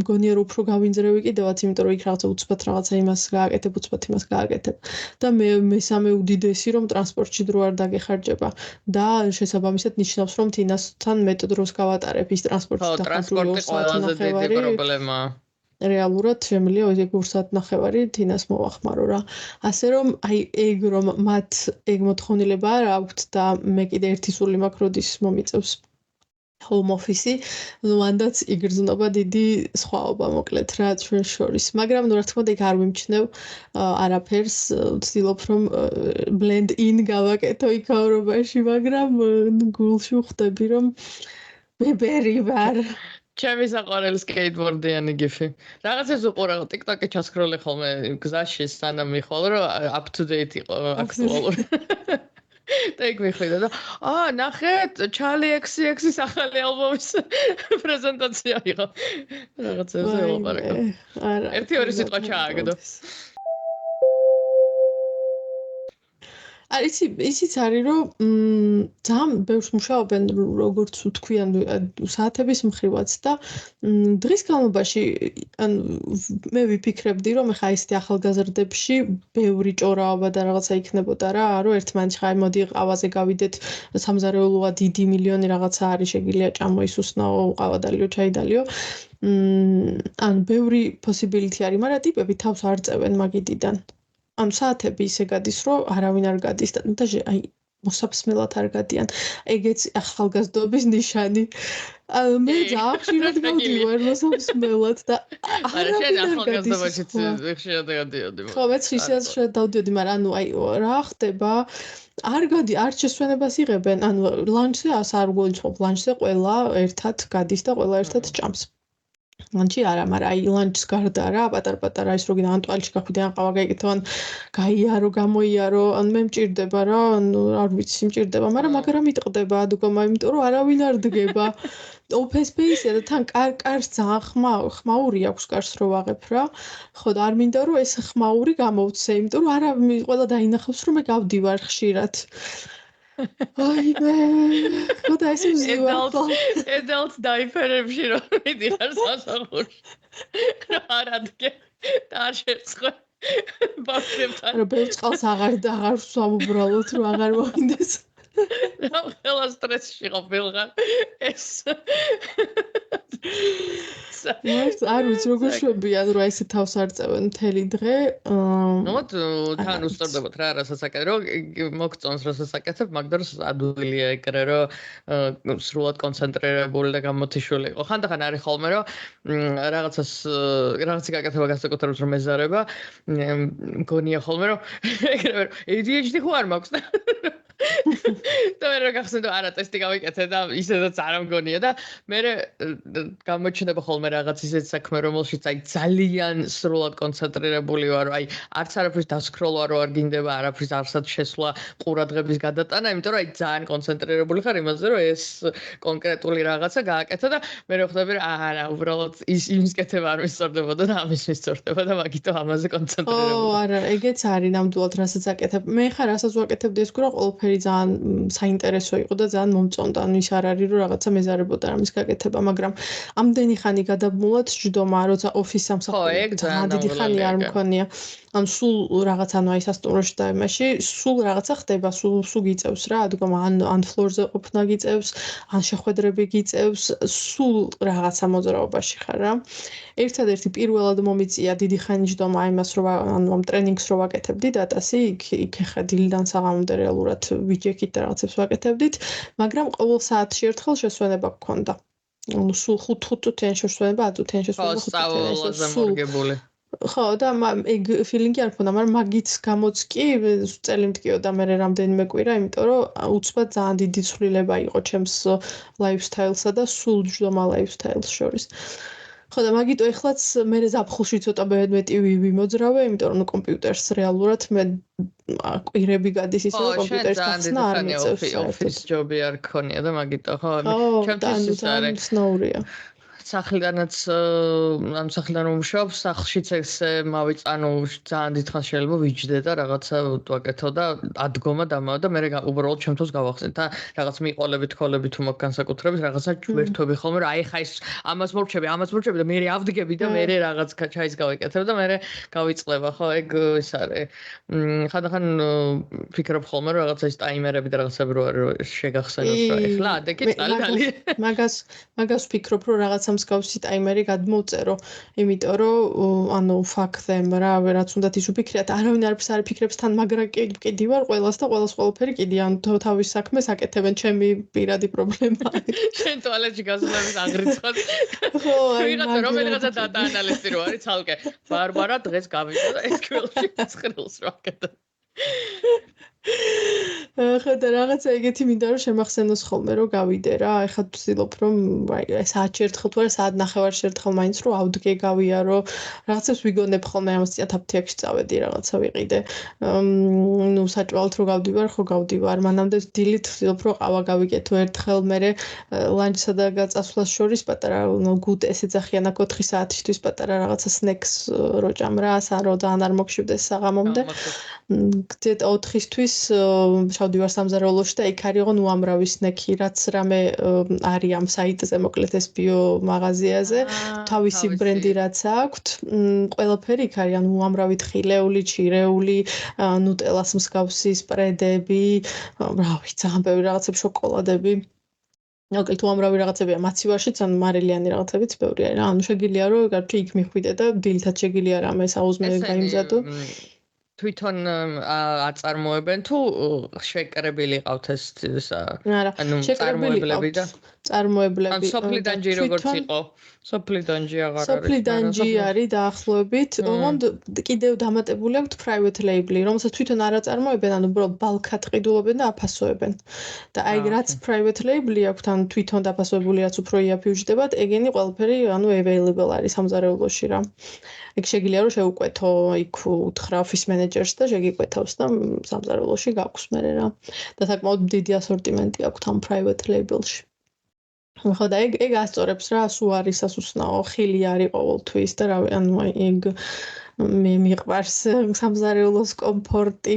მგონია რომ უფრო გავინძრევი კიდევაც, იმიტომ რომ იქ რაღაცა უცბად რაღაცა იმას გააკეთებ, უცბად იმას გააკეთებ. და მესამე უდიდესი რომ ტრანსპორტში დრო არ დაგეხარჯება და შესაბამისად ნიშნავს რომ თინასთან მეტ დროს გავატარებ ის ტრანსპორტში ტრანსპორტი ყველაზე დიდი პრობლემაა. რეალურად შემიძლია ეს 2 საათნახევარი თინას მოვახმარო რა. ასე რომ აი ეგ რომ მათ ეგ მოთხოვნილება არ აქვთ და მე კიდე ერთი სული მაქვს როდის მომიწევს home office-ი, ну მანდაც იგრძნობა დიდი სხვაობა მოკლედ რა ჩვენ შორის. მაგრამ ну რა თქმა უნდა იქ არ ვიმჩნევ არაფერს, ვცდილობ რომ blend in გავაკეთო იქაურობაში, მაგრამ გულში ხვდები რომ ბებერი ვარ. ჩემი საყვარელი სკეიტბორდიანი გიფი. რაღაცას უყურე TikTok-ში ჩასკროლე ხოლმე გზაში სანამ მიხვალ რომ up to date იყო აქტუალური. და იქ მიხვიდა და ნახეთ ჩალი XX-ის ახალი ალბომის პრეზენტაცია იყო. რაღაცაზე ელაპარაკო. არა. 1-2 სიტყვა ჩააგდო. ისიც არის რომ ძალიან ბევრს მუშაობენ როგორც ვთქვიან საათების მხრივაც და დღის განმავლობაში ანუ მე ვიფიქრებდი რომ ეხა ისეთი ახალგაზრდებში ბევრი ჭორაობა და რაღაცა იქნებოდა რა რომ ერთმანეთს ხა მოდი ყავაზე გავიდეთ სამზარეულოა დიდი მილიონი რაღაცა არის შეგიძლია ჭამოისუსნაო ყავადალიო ჩაიდალიო ან ბევრი possibility არის მაგრამ ტიპები თავს არ წევენ მაგიდიდან ამ საათები ისე გადის, რომ არავინ არ გადის და აი მოსაფსმელად არ გადიან. ეგეც ახალგაზრდობის ნიშანი. მე ძალიან ხშირად გავდივარ მოსაფსმელად და არავინ არ ახალგაზრდობაში ხშირად გადიოდი. ხო, მეც ხშირად დავდიოდი, მაგრამ ანუ აი რა ხდება? არ შესვენებას იღებენ, ანუ ლანჩზე არ გულისხმობ, ლანჩზე ყველა ერთად გადის და ყველა ერთად ჭამს. ლანჩი არა, მაგრამ აი ლანჩს გარდა რა, პატარ-პატარა ის როგი ანტუალში გახვიდე ან ყავა გაიგეთო ან გაიარო, გამოიარო, ან მე მჭირდება რა, ანუ არ ვიცი, მჭირდება, მაგრამ იტყდება ადგომა, იმიტომ რომ არავინ არ დგება. Open space-ია და თან კარს ძალიან ხმაური აქვს კარს რო ვაღებ რა. ხო და არ მინდა რომ ეს ხმაური გამოვცე, იმიტომ რომ არა ყველა დაინახავს რომ მე გავდივარ ხშირად. აი მე ხო და ეს ვზივარ. Adult diaper-ებში რომ მიდიხარ სასახურში. რა არ ადგე და არ შეწყო. ბავშვებთან. რა ბევრ წყალს აღარ ვსვამ უბრალოდ რომ აღარ მოინდეს. რა ყველა სტრესში ყოფილღარ ეს ეს არ ვიცი როგორ შვებიან რა ესე თავს არ წევენ მთელი დღე ნუ თან უსწორდებოდ რა რასაც აკეთებ რომ მოგწონს რასაც აკეთებ მაგდარ ადვილია ეკრე რომ სრულად კონცენტრირებული და გამოთიშული იყო ხანდახან არის ხოლმე რომ რაღაცი გაკეთება გასაკუთრებს რომ მეზარება მგონია ხოლმე რომ ეკრე რომ ADHD ხო არ მაქვს და მე რა გახსენდა არა ტესტი გავიკეთე და ისედაც არ მგონია და მე გამოჩნდება ხოლმე რაღაც ისეთ საქმე რომელშიც აი ძალიან სრულად კონცენტრირებული ვარ აი არც არაფრის დასკროლვა რო არ გინდება არაფრის არსად შესვლა ყურადღების გადატანა იმიტომ რომ აი ძალიან კონცენტრირებული ხარ იმაზე რომ ეს კონკრეტული რაღაცა გააკეთო და მე ხვდები რომ არა უბრალოდ იმის კეთება არ მისწორდებოდა და ამის მისწორდება და მაგითო ამაზე კონცენტრირებული არა ეგეც არის ნამდვილად რასაც აკეთებ მე ხარ რასაც ვაკეთებდი ეს გქო რა ყველაფერი ძალიან საინტერესო იყო და ძალიან მომწონდა ანუ ის არ არის რომ რაღაცა მეზარებოდა რამის გაკეთება მაგრამ ამდენი ხანი გადაბმულად ჯდომა როცა ოფისს სამსახური ძალიან დიდი ხანი არ მქონია ან სულ რაღაც ანუ აი სასტუმროში და იმაში სულ რაღაცა ხდება სულ გიწევს რა ადგომა ან ფლორზე ყოფნა გიწევს ან შეხვედრები გიწევს სულ რაღაცა მოძრაობაში ხარ რა ერთადერთი პირველად მომიწია დიდი ხანი ჯდომა იმას რომ ანუ ამ ტრენინგს რო ვაკეთებდი დატასი იქ ხა დილიდან საღამომდე რეალურად ვიჯექით და რაღაცებს ვაკეთებდით მაგრამ ყოველ საათში ერთხელ შესვენება გქონდა ანუ სულ 5 თვიანი შესვენება 10 თვიანი შესვენება 5 თვიანი ხო და ეგ ფილინგი არ მქონდა მაგრამ მაგით გამოც კი წელი მткиოდა მე რამდენიმე კვირა იმიტომ რომ უცბად ძალიან დიდი ცვლილება იყო ჩემს ლაიფსტაილსა და სულ ჯდომა ლაიფსტაილს შორის ხო და მაგიტო ეხლაც მე ზაფხულში ცოტა მეტი ვიმოძრავე იმიტომ რომ კომპიუტერს რეალურად მე კვირები გადის ისე კომპიუტერის გახსნა არ მიწევს ოფის ჯობი არ ქონია და მაგიტო ხო ჩემთვის ის არის სნოურია სახლიდანაც ამ სახლიდან ვმუშაობ სახლშიც ესე მავიწანო ძალიან დიდხანს შეიძლება ვიჯდე და რაღაცა ვაკეთო და ადგომა დამავა და მე უბრალოდ ჩემთვის გავახსენე და რაღაც მიყოლებით თქოლები თუ მაგ განსაკუთრებით რაღაცა ჯვერთობი ხოლმე რომ აი ხა ის ამას მორჩები და მე ავდგები და მე რაღაც ჩაის გავიკეთებ და მე გავიწყლება ხო ეგ ის არის ხანდახან ფიქრობ ხოლმე რომ რაღაცა ის ტაიმერები და რაღაცები რო შეგახსენოს რა ეხლა ადეკი წალი მაგას ვფიქრობ რომ რაღაცა მსგავსი ტაიმერი გადმოვწერო, იმიტომ რომ ანუ ფაქტემ რა ვერაც უნდათ ის ვფიქრიათ, არავინ არაფერს არ ფიქრებს თან, მაგრამ კიდი ვარ ყველას და ყველას ყველაფერი კიდი ანუ თავის საქმეს აკეთებენ, ჩემი პირადი პრობლემაა. შენ ტუალეტში გასვლების აღრიცხად. ხო, ვიღაცა რომელიღაცა დატა ანალისტი რო არის ცალკე. ბარბარა დღეს გავიდა და SQL-ში ცხრილს რო აკეთე. ხოდა რაღაცა ეგეთი მინდა რომ შემახსენოს ხოლმე რომ გავიდე რა ეხლა ვცდილობ რომ აი საათში ერთხელ თუ არა საათ ნახევარში ერთხელ მაინც რომ ავდგე გავიარო რაღაცებს ვიგონებ ხოლმე ამას წინა აფთიაქში წავედი რაღაცა ვიყიდე ნუ საჭვალოდ რო გავდივარ ხო გავდივარ მანამდე დილით ვცდილობ რომ ყავა გავიკეთო ერთხელ მერე ლანჩსა და გაწასვლას შორის პატარა გუდ ეს ეძახიან აქ 4 საათისთვის პატარა რაღაცა სნექს რო ჭამრა სანრო ძალიან არ მოგშივდეს საღამომდე გდეთ 4-ისთვის შავდივარ სამზარეულოში და იქ არისო უამრავი სნექი რაც რამე არის ამ საიტზე მოკლედ ეს ბიო მაღაზიაზე თავისი ბრენდი რაც აქვს ყველაფერი იქ არის ანუ უამრავი თხილეული ჩირეული ნუტელას მსგავსი სპრედები რავი ძალიან ბევრი რაღაცები შოკოლადები მოკლედ უამრავი რაღაცებია მაცივარშიც ან მარილიანი რაღაცებიც ბევრი არის რა ანუ შეგიძლია რომ გარჩი იქ მიხვიდე და დილითაც შეგიძლია რამე საუზმე გაიმზადო თვითონ აწარმოებენ თუ შეკრებილი ყავთ ეს არა, წარმოებლები და წარმოებლები. ან სოფლიდან ჯი როგორც იყო? სოფლიდან ჯი აღარ არის. სოფლიდან ჯი არის დაახლოებით. ოღონდ კიდევ დამატებული აქვთ private label-ი, რომელსაც თვითონ არ აწარმოებენ, ანუ უბრალოდ ბალკად ყიდულობენ და აფასოებენ. და აი რაც private label-ი აქვთ, ანუ თვითონ დაფასოებული რაც უფრო იაფი უჯდებათ, ეგენი ყველაფერი ანუ available არის სამზარეულოში რა. ეგ შეგიძლია რომ შეუკვეთო იქ უთხრა office manager-ს და შეგიკვეთავს და სამზარეულოში გაქვს მე რა. და საკმაოდ დიდი ასორტიმენტი აქვთ ამ private label-ში. ხო და ეგ ასწორებს რა, სულ არის სასუსნაო, ხილი არის ყოველთვის და რავი, ანუ ეგ მე მიყვარს სამზარეულოს კომფორტი.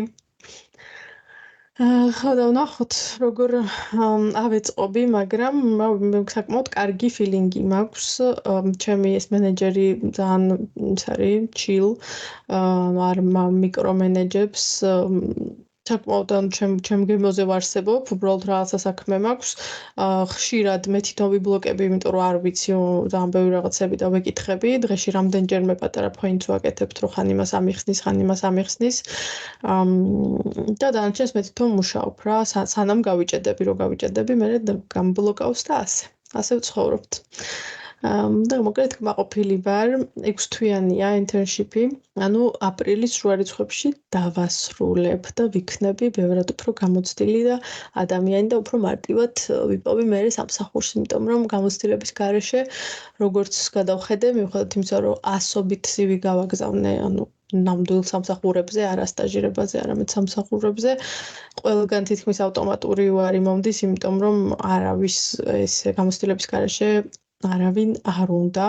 ხო და ვნახოთ როგორ ავეწყობი, მაგრამ საკმაოდ კარგი feeling-ი მაქვს. ჩემი ეს მენეჯერი ძალიან ის არის chill, არ მიკრომენეჯებს. საკმაოდ ჩემ გემოზე ვარსებობ, უბრალოდ რაღაცა საქმე მაქვს. ხშირად მე თვითონ ვიბლოკები, იმიტომ რომ არ ვიცი ძალიან ბევრი რაღაცები და ვეკითხები. დღეში რამდენჯერმე პატარა points ვაკეთებთ, რომ ხან იმას ამიხსნის, ხან იმას ამიხსნის. და დანარჩენს მე თვითონ მუშაობ რა, სანამ გავიჭედები, რომ გავიჭედები, მე გამბლოკავს და ასე ვცხოვრობთ. და მოკლედ კმაყოფილი ვარ, 6 თვიანია internship-ი, ანუ აპრილის შუა რიცხვებში დავასრულებ და ვიქნები ბევრად უფრო გამოცდილი და ადამიანი და უფრო მარტივად ვიპოვი მე სამსახურს, იმიტომ რომ გამოცდილების გარეშე როგორც გადავხედე, მიუხედავად იმისა, რომ ასობით CV გავაგზავნე, ანუ ნამდვილ სამსახურებზე, არა სტაჟირებაზე, არამედ სამსახურებზე, ყველგან თითქმის ავტომატური ვარი მომდის, იმიტომ რომ არავის ეს გამოცდილების გარეშე არავინ არ უნდა.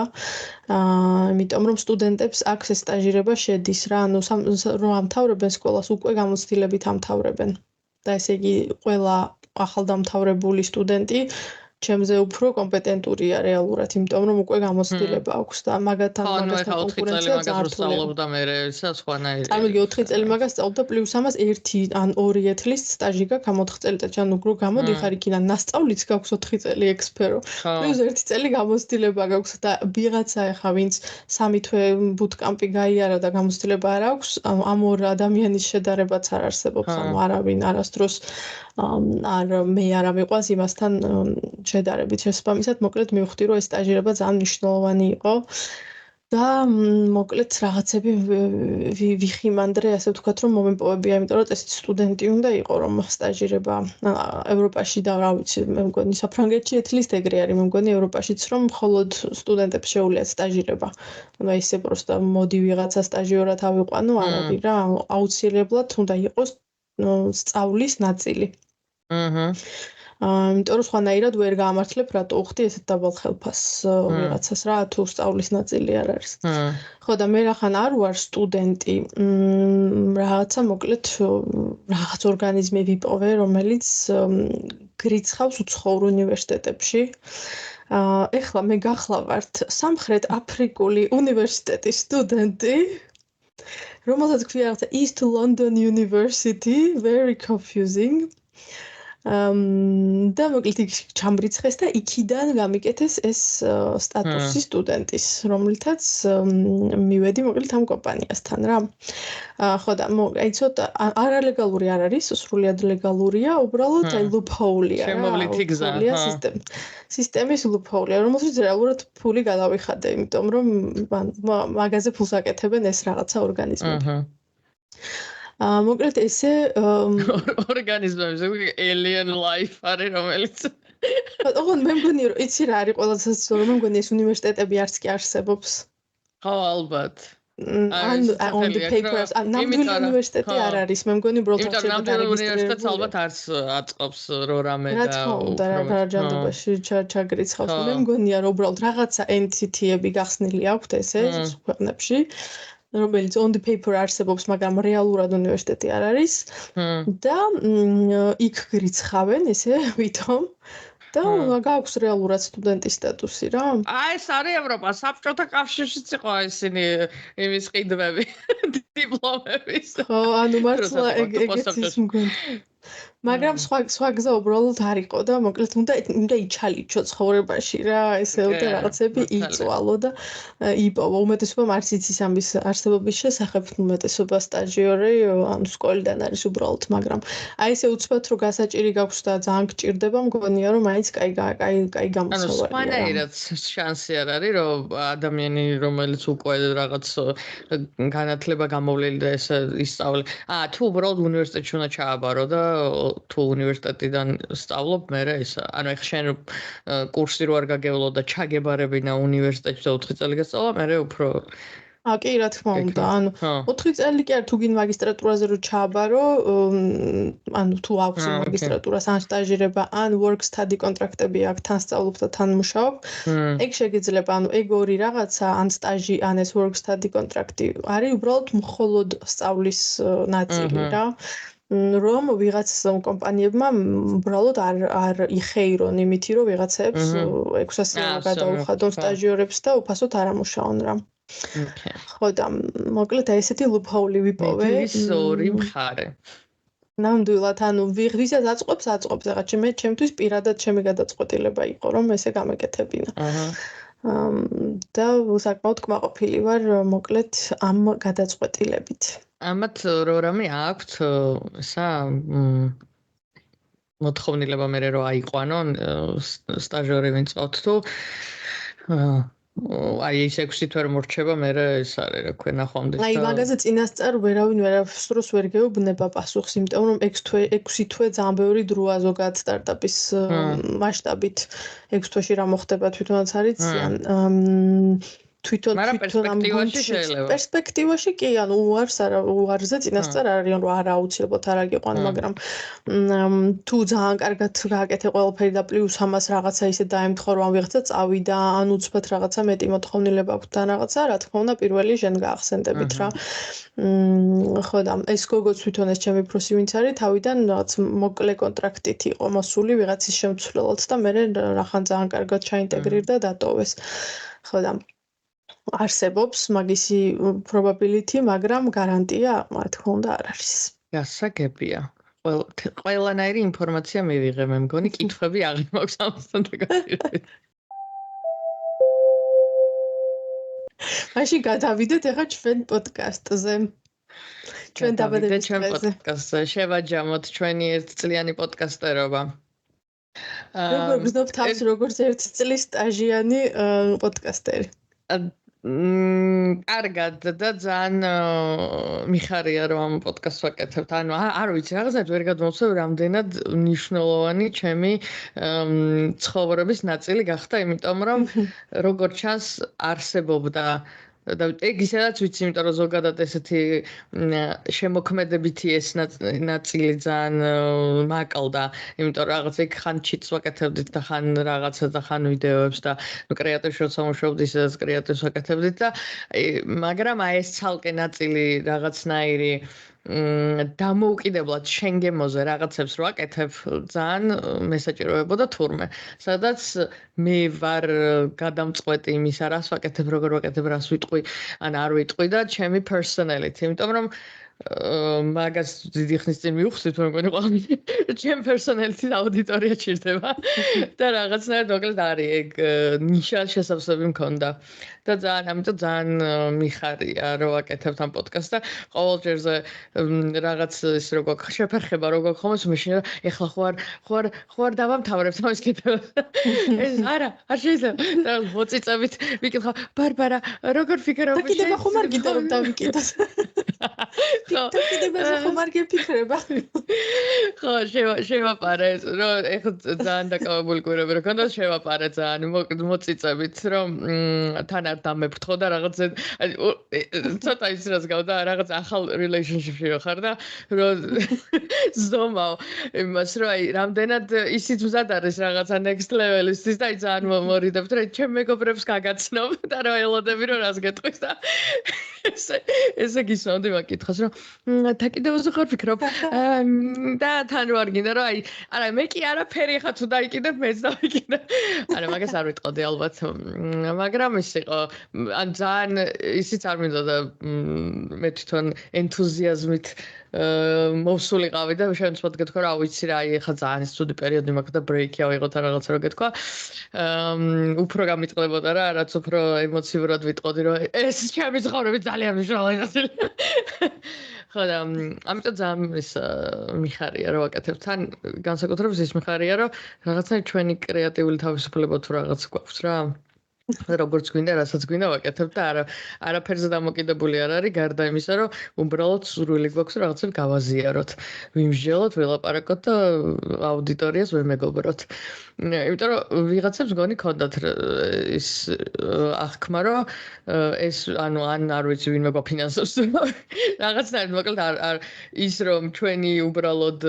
იმიტომ რომ სტუდენტებს აქ ეს სტაჟირება შედის რა, ანუ რომ ამთავრებენ სკოლას უკვე გამოცდილებით ამთავრებენ. და ესე იგი ყველა ახალდამთავრებული სტუდენტი ჩემზე უფრო კომპეტენტურია რეალურად, იმიტომ რომ უკვე გამოცდილება აქვს და მაგათთან კონკურენცია ძალიან სწავლობდა მე ისა სხვანაირი. წარმოიდგინე 4 წელი მაგას სწავლობდა პლუს ამას 1 ან 2 ეთლის სტაჟი გაქვს ამ 4 წელიწადში, ანუ უფრო გამოდიხარ იქიდან ნასწავლიც გაქვს 4 წელი ექსპერო. პლუს 1 წელი გამოცდილება გაქვს და ვიღაცა ახლა ვინც 3 თვე ბუტკამპი გაიარა და გამოცდილება არ აქვს, ამ ორ ადამიანის შედარებაც არ არსებობს, ანუ არავინ არასდროს არ მე არ ამიყვანს იმასთან შედარებით შესაბამისად, მოკლედ მივხვდი, რომ ეს სტაჟირება ძალიან მნიშვნელოვანი იყო და მოკლედ რაღაცები ვიხიმანდრე, ასე ვთქვათ, რომ მომემპოვებია, იმიტომ რომ წესით სტუდენტი უნდა იყო, რომ სტაჟირება ევროპაში და რა ვიცი, მე მგონი საფრანგეთში ეთლისტ ეგრე არის, მე მგონი ევროპაშიც რომ მხოლოდ სტუდენტებს შეუძლიათ სტაჟირება. ანუ ისე პროსტა მოდი ვიღაცა სტაჟიორად ავიყვანო, არა რა, აუცილებლად უნდა იყოს სწავლის ნაწილი. იმიტომ რომ სხვანაირად ვერ გაამართლებ რატო უხდი ესეთ დაბალ ხელფას ვიღაცას რა თუ სწავლის ნაწილი არ არის. ხო და მე რახან არ ვარ სტუდენტი, რაღაცა მოკლედ რაღაც ორგანიზმი ვიპოვე, რომელიც გრიცხავს უცხოურ უნივერსიტეტებში. ეხლა მე გახლავართ სამხრეთ აფრიკული უნივერსიტეტის სტუდენტი, რომელსაც ქვია რაღაცა East London University, very confusing. და მოკლედ იქ ჩამბრიცხეს და იქიდან გამიკეთეს ეს სტატუსი სტუდენტის, რომლითაც მივედი მოკლედ ამ კომპანიასთან რა. ხო და აი ცოტა არალეგალური არ არის, სრულიად ლეგალურია, უბრალოდ აი loophole-ია რა. შემოვლითი გზა. სისტემის loophole-ია, რომელსაც რეალურად ფული გადავიხადე, იმიტომ რომ მაგაზე ფულს აკეთებენ ეს რაღაცა ორგანიზმები. მოკლედ ესე ორგანიზმებზე alien life არის რომელიც ოღონდ მე მგონი რომ იცი რა არის ყველაზე რომ მე მგონი ეს უნივერსიტეტები არც კი არსებობს. ხო ალბათ. on the papers ნამდვილი უნივერსიტეტი არ არის, მე მგონი უბრალოდ იმიტომ ნამდვილი უნივერსიტეტს ალბათ არც აწყობს რო რამე და რა ჯანდობაში ჩაგრიცხავს. მე მგონია რომ უბრალოდ რაღაცა entity-ები გახსნილი აქვთ ესე ქვეყნებში, რომელიც on the paper არსებობს, მაგრამ რეალურად უნივერსიტეტი არ არის და იქ გრიცხავენ ესე ვითომ და გააქვს რეალურად სტუდენტის სტატუსი რა. ეს არის ევროპა, საბჭოთა კავშირშიც იყო ისინი იმის ყიდვები, დიპლომების. ხო, ანუ მართლა ეგეც ის მგონი. მაგრამ სხვა გზა უბრალოდ არ იყო და მოკლედ უნდა იჩალიჩო ცხოვრებაში რა, ესეუდა რაღაცები იწვალო და იპოვო. უმეტესობამ არც იცის ამის არსებობის შესახებ, უმეტესობა სტაჟიორი ანუ სკოლიდან არის უბრალოდ, მაგრამ აი ესე უცბად რო გასაჭირი გაქვს და ძალიან გჭირდება, მგონია რომ მაინც კაი გამოსავალია. ანუ სხვანაირად შანსი არ არის, რომ ადამიანი რომელიც უკვე რაღაც განათლება გამოვლელი და ესე ისწავლე. თუ უბრალოდ უნივერსიტეტში უნდა ჩააბარო და თუ უნივერსიტეტიდან სწავლობ, მერე ისა. ანუ ეხლა შენ კურსი რო არ გაგევლო და ჩაგებარებინა უნივერსიტეტში და 4 წელი გასწავლა, მერე უფრო კი, რა თქმა უნდა. ანუ 4 წელი კი არ თუ გინ მაგისტრატურაზე რო ჩააბარო, ანუ თუ აქვს მაგისტრატურას ან სტაჟირება, ან work study კონტრაქტები აქვს, თან სწავლობ და თან მუშაობ, ეგ შეგიძლება, ანუ ეგ ორი რაღაცა, ან სტაჟი, ან ეს work study კონტრაქტი არის უბრალოდ მხოლოდ სწავლის ნაწილი რა. რომ ვიღაც კომპანიებმა უბრალოდ არ იხეირონ იმითი, რომ ვიღაცებს 600 ევრო გადაუხადონ სტაჟიორებს და უფასოდ არ ამუშაონ რა. ხო და მოკლედ აი ესეთი ლუფჰოული ვიპოვე. ის ორი მხარე. ნამდვილად, ანუ ვისაც აწყობს, ეხლა ჩემთვის პირადად ჩემი გადაწყვეტილება იყო, რომ ესე გამეკეთებინა. და საკმაოდ კმაყოფილი ვარ მოკლედ ამ გადაწყვეტილებით. ამათ რო რამე აქვთ ესა მოთხოვნილება მე რომ აიყვანონ სტაჟიორი ვინც ყავთ თუ აი ეს 6 თვე მორჩება მე ეს არის რა ქვია ნახვამდე აი მაგაზე წინასწარ ვერავინ ვერასდროს ვერ გეუბნება პასუხს, იმიტომ რომ 6 თვე ძალიან ბევრი დროა ზოგადად სტარტაპის მასშტაბით 6 თვეში რა მოხდება თვითონაც არ იციან. თვითონ პერსპექტივაში კი, ანუ უარზე წინასწარ არიან რომ არა აუცილებლად არ აგიყვან, მაგრამ თუ ძალიან კარგად გააკეთე ყველაფერი და პლუს ამას რაღაცა ისე დაემთხო რომ ვიღაცა წავიდა, ან უცბად რაღაცა მეტი მოთხოვნილება აქვს და რაღაცა, რა თქმა უნდა პირველი შენ გაახსენდებით რა. ხო და ეს გოგოც თვითონ ეს ჩემი პროსი ვინც არის, თავიდან რაღაც მოკლე კონტრაქტით იყო მოსული ვიღაცის შემცვლელად და მე რახან ძალიან კარგად ჩაინტეგრირდა და დატოვეს. ხო და არსებობს მაგისი probability, მაგრამ გარანტია, რა თქმა უნდა, არ არის. გასაგებია. ყველანაირი ინფორმაცია მივიღე, მე მგონი კითხვები აღარ მაქვს ამასთან დაკავშირებით. მაშინ გადავიდეთ ახლა ჩვენ პოდკასტზე. ჩვენ დაბადების დღეზე. შევაჯამოთ ჩვენი 1 წლიანი პოდკასტერობა. როგორ გზნობ თავს როგორც 1 წლის სტაჟიანი პოდკასტერი? კარგად და ძალიან მიხარია რომ ამ პოდკასტს ვაკეთებთ. ანუ არ ვიცი, რაღაცნაირად ვერ გადმოვცემ რამდენად მნიშვნელოვანი ჩემი ცხოვრების ნაწილი გახდა, იმიტომ რომ როგორც ჩანს არსებობდა და ეგ ისედაც ვიცი, იმიტომ რომ ზოგადად ესეთი შემოქმედებითი ეს ნაწილი ძალიან მაკლდა, იმიტომ რომ რაღაც იქ ხან ჩიტს ვაკეთებდით და ხან რაღაცა და ხან ვიდეოებს და კრეატივში როცა მუშაობდი, ისედაც კრეატივს ვაკეთებდით და მაგრამ აი ეს ცალკე ნაწილი რაღაცნაირი დამოუკიდებლად შენგემოზე რაღაცებს რო აკეთებ, ძალიან მესაჭიროებოდა თურმე. სადაც მე ვარ გადამწყვეტი იმისა, რას ვაკეთებ, როგორ ვაკეთებ, რას ვიტყვი, ან არ ვიტყვი და ჩემი personality, იმიტომ რომ მაგას დიდი ხნის წინ მივხვდით, რომ მგონი ყველანი ჩემ personality-ს აუდიტორია ჭირდება და რაღაცნაირად მოკლედ არის ეგ ნიშა შესაძლებელი მქონდა და ძალიან ამიტომ ძალიან მიხარია რომ ვაკეთებთ ამ პოდკასტს და ყოველ ჯერზე რაღაც ის როგორ შეფერხება როგორ ხომს მეშინ ეხლა ხო არ დავამთავრებთ ამის კეთება ეს არა არ შეიძლება და მოწიწებით ვიკითხავ ბარბარა როგორ ფიქრობ და კიდევ ხომ არ გინდა რომ დავიკიდოს და კიდევ ხომ არ გიფიქრება ხო შევაპარე რომ ეხლა ძალიან დაკავებული კვირები რო ქონდა შევაპარე ძალიან მოწიწებით რომ თან არ დამეფრთხო და რაღაც ცოტა ის რას გავდა რაღაც ახალ relationship-ში ხარ და რომ ზომავ იმას რომ აი რამდენად ისიც მზად არის რაღაცა next level-ის და აი ძალიან მორიდებთ რომ ჩემ მეგობრებს გაგაცნობ და რომ ელოდები რომ რას გეტყვის და ესე გისმენდი მაგითხოს რომ და კიდევ უზღარ ფიქრობ და თან რო არ გინდა რომ აი არა მე კი არაფერი ხა თუ დაიკიდებ მეც დავიკიდე არა მაგას არ ვიტყოდი ალბათ მაგრამ ის იყო ან ძალიან ისიც არ მინდოდა მე თვითონ ენთუზიაზმით მოვსულიყავი და შემთხვევით გეთქვა რა ვიცი რა ეხა ძალიან ცუდი პერიოდი მაქვს და ბრეიკი ავიღოთ რა რაღაცა რო გეთქვა უფრო გამიტყლებოდა რა რაც უფრო ემოციურად ვიტყოდი რომ ეს ჩემი ცხოვრების ძალიან მნიშვნელოვანი ნაწილი ხო და ამიტომ ძალიან ის მიხარია რომ ვაკეთებ თან განსაკუთრებით ის მიხარია რომ რაღაცა ჩვენი კრეატიული თავისუფლება თუ რაღაც გვაქვს რა როგორც გვინდა, რასაც გვინდა ვაკეთებ და არაფერზე დამოკიდებული არ არის, გარდა იმისა, რომ უბრალოდ სურვილი გვაქვს რაღაცებს გავაზიაროთ, ვიმსჯელოთ, ველაპარაკოთ და აუდიტორიას ვემეგობროთ. იმიტომ რომ ვიღაცებს გონი ქონდათ ის აღქმა, რომ ეს ანუ ან არ ვიცი ვინმე გვაფინანსებს რაღაცნაირად მოკლედ არ ის რომ ჩვენი უბრალოდ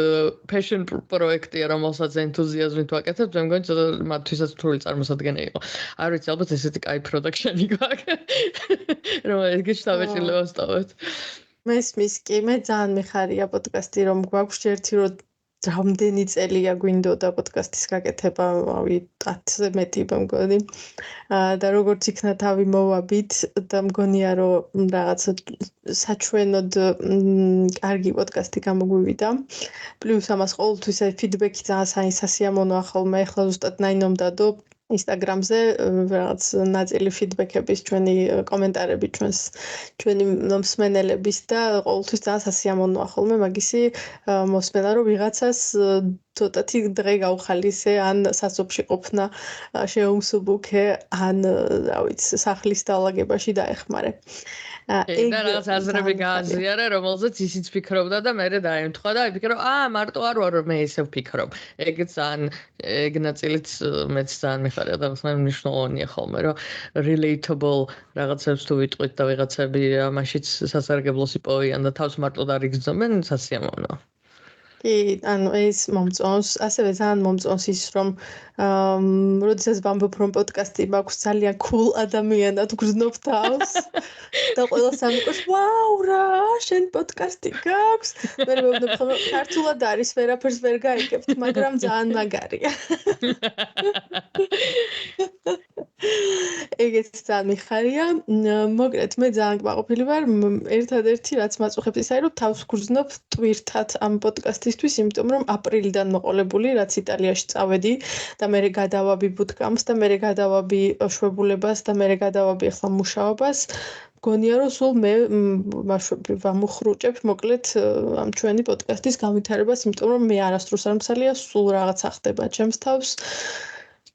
passion პროექტია, რომელსაც ენთუზიაზმით ვაკეთებთ, მე მგონი ცოტა მათთვისაც რთული წარმოსადგენელი იყო. არ ვიცი, ალბათ ესეთი კაი პროდაქშენი გვაქვს რომ ეგეც შევეჭილება ვსტავეთ მესმის კი მე ძალიან მიხარია პოდკასტი რომ გვაქვს ერთი რომ რამდენი წელია გვინდოდა პოდკასტის გაკეთება 10-ზე მეტი მგონი და როგორც იქნა თავი მოვაბით და მგონია რომ რაღაც საჩვენოდ კარგი პოდკასტი გამოგვივიდა პლუს ამას ყოველთვის ფიდბექი ძალიან სასიამოვნოა ხოლმე ახლა ზუსტად ნაინომდადო Instagram-ზე რაღაც ნაწილი ფიდბექების ჩვენი კომენტარები ჩვენი მსმენელების და ყოველთვის ძალიან სასიამოვნოა ხოლმე მაგისი მოსმენა რომ ვიღაცას ცოტათი დღე გავხალისე ან სასოფში ყოფნა შეუმსუბუქე ან რა ვიცი სახლის დაალაგებაში დაეხმარე და რაღაც აზრები გააზიარა, რომელზეც ისიც ფიქრობდა და მე დაემთხვა და იფიქრო, მარტო არ ვარ მე ესე ვფიქრობ. ეგ ძალიან ეგ ნაწილიც მეც ძალიან მიხარია და მნიშვნელოვანია ხოლმე, რომ relatable რაღაცებს თუ ვიტყვით და ვიღაცები ამაშიც სასარგებლოს იპოვიან და თავს მარტო არ იგრძნობენ, სასიამოვნოა. კი, ანუ ეს მომწონს, ასევე ძალიან მომწონს ის რომ როდესაც ვამბობ რომ პოდკასტი მაქვს ძალიან cool ადამიანად გრძნობ თავს და ყველას ამიყურს, ვაუ რა, შენ პოდკასტი გაქვს. მე მეგობრებო, ხომ ქართულად არის, ვერაფერს ვერ გაიგებთ, მაგრამ ძალიან მაგარია. ეგეც ძალიან მიხარია. მოკლედ, მე ძალიან გმაყოფილი ვარ. ერთადერთი რაც მაწუხებს ის არის რომ თავს გრძნობ ტვირთად ამ პოდკასტისთვის, იმიტომ რომ აპრილიდან მოყოლებული, რაც იტალიაში წავედი და მე გადავაბი ბუთკამპს და მე გადავაბი შვებულებას და მე გადავაბი ახლა მუშაობას. მგონია რომ სულ მე ვამუხრუჭებ მოკლედ ამ ჩვენი პოდკასტის განვითარებას, იმიტომ რომ მე არასდროს არ მსალია, სულ რაღაცა ხდება ჩემს თავს.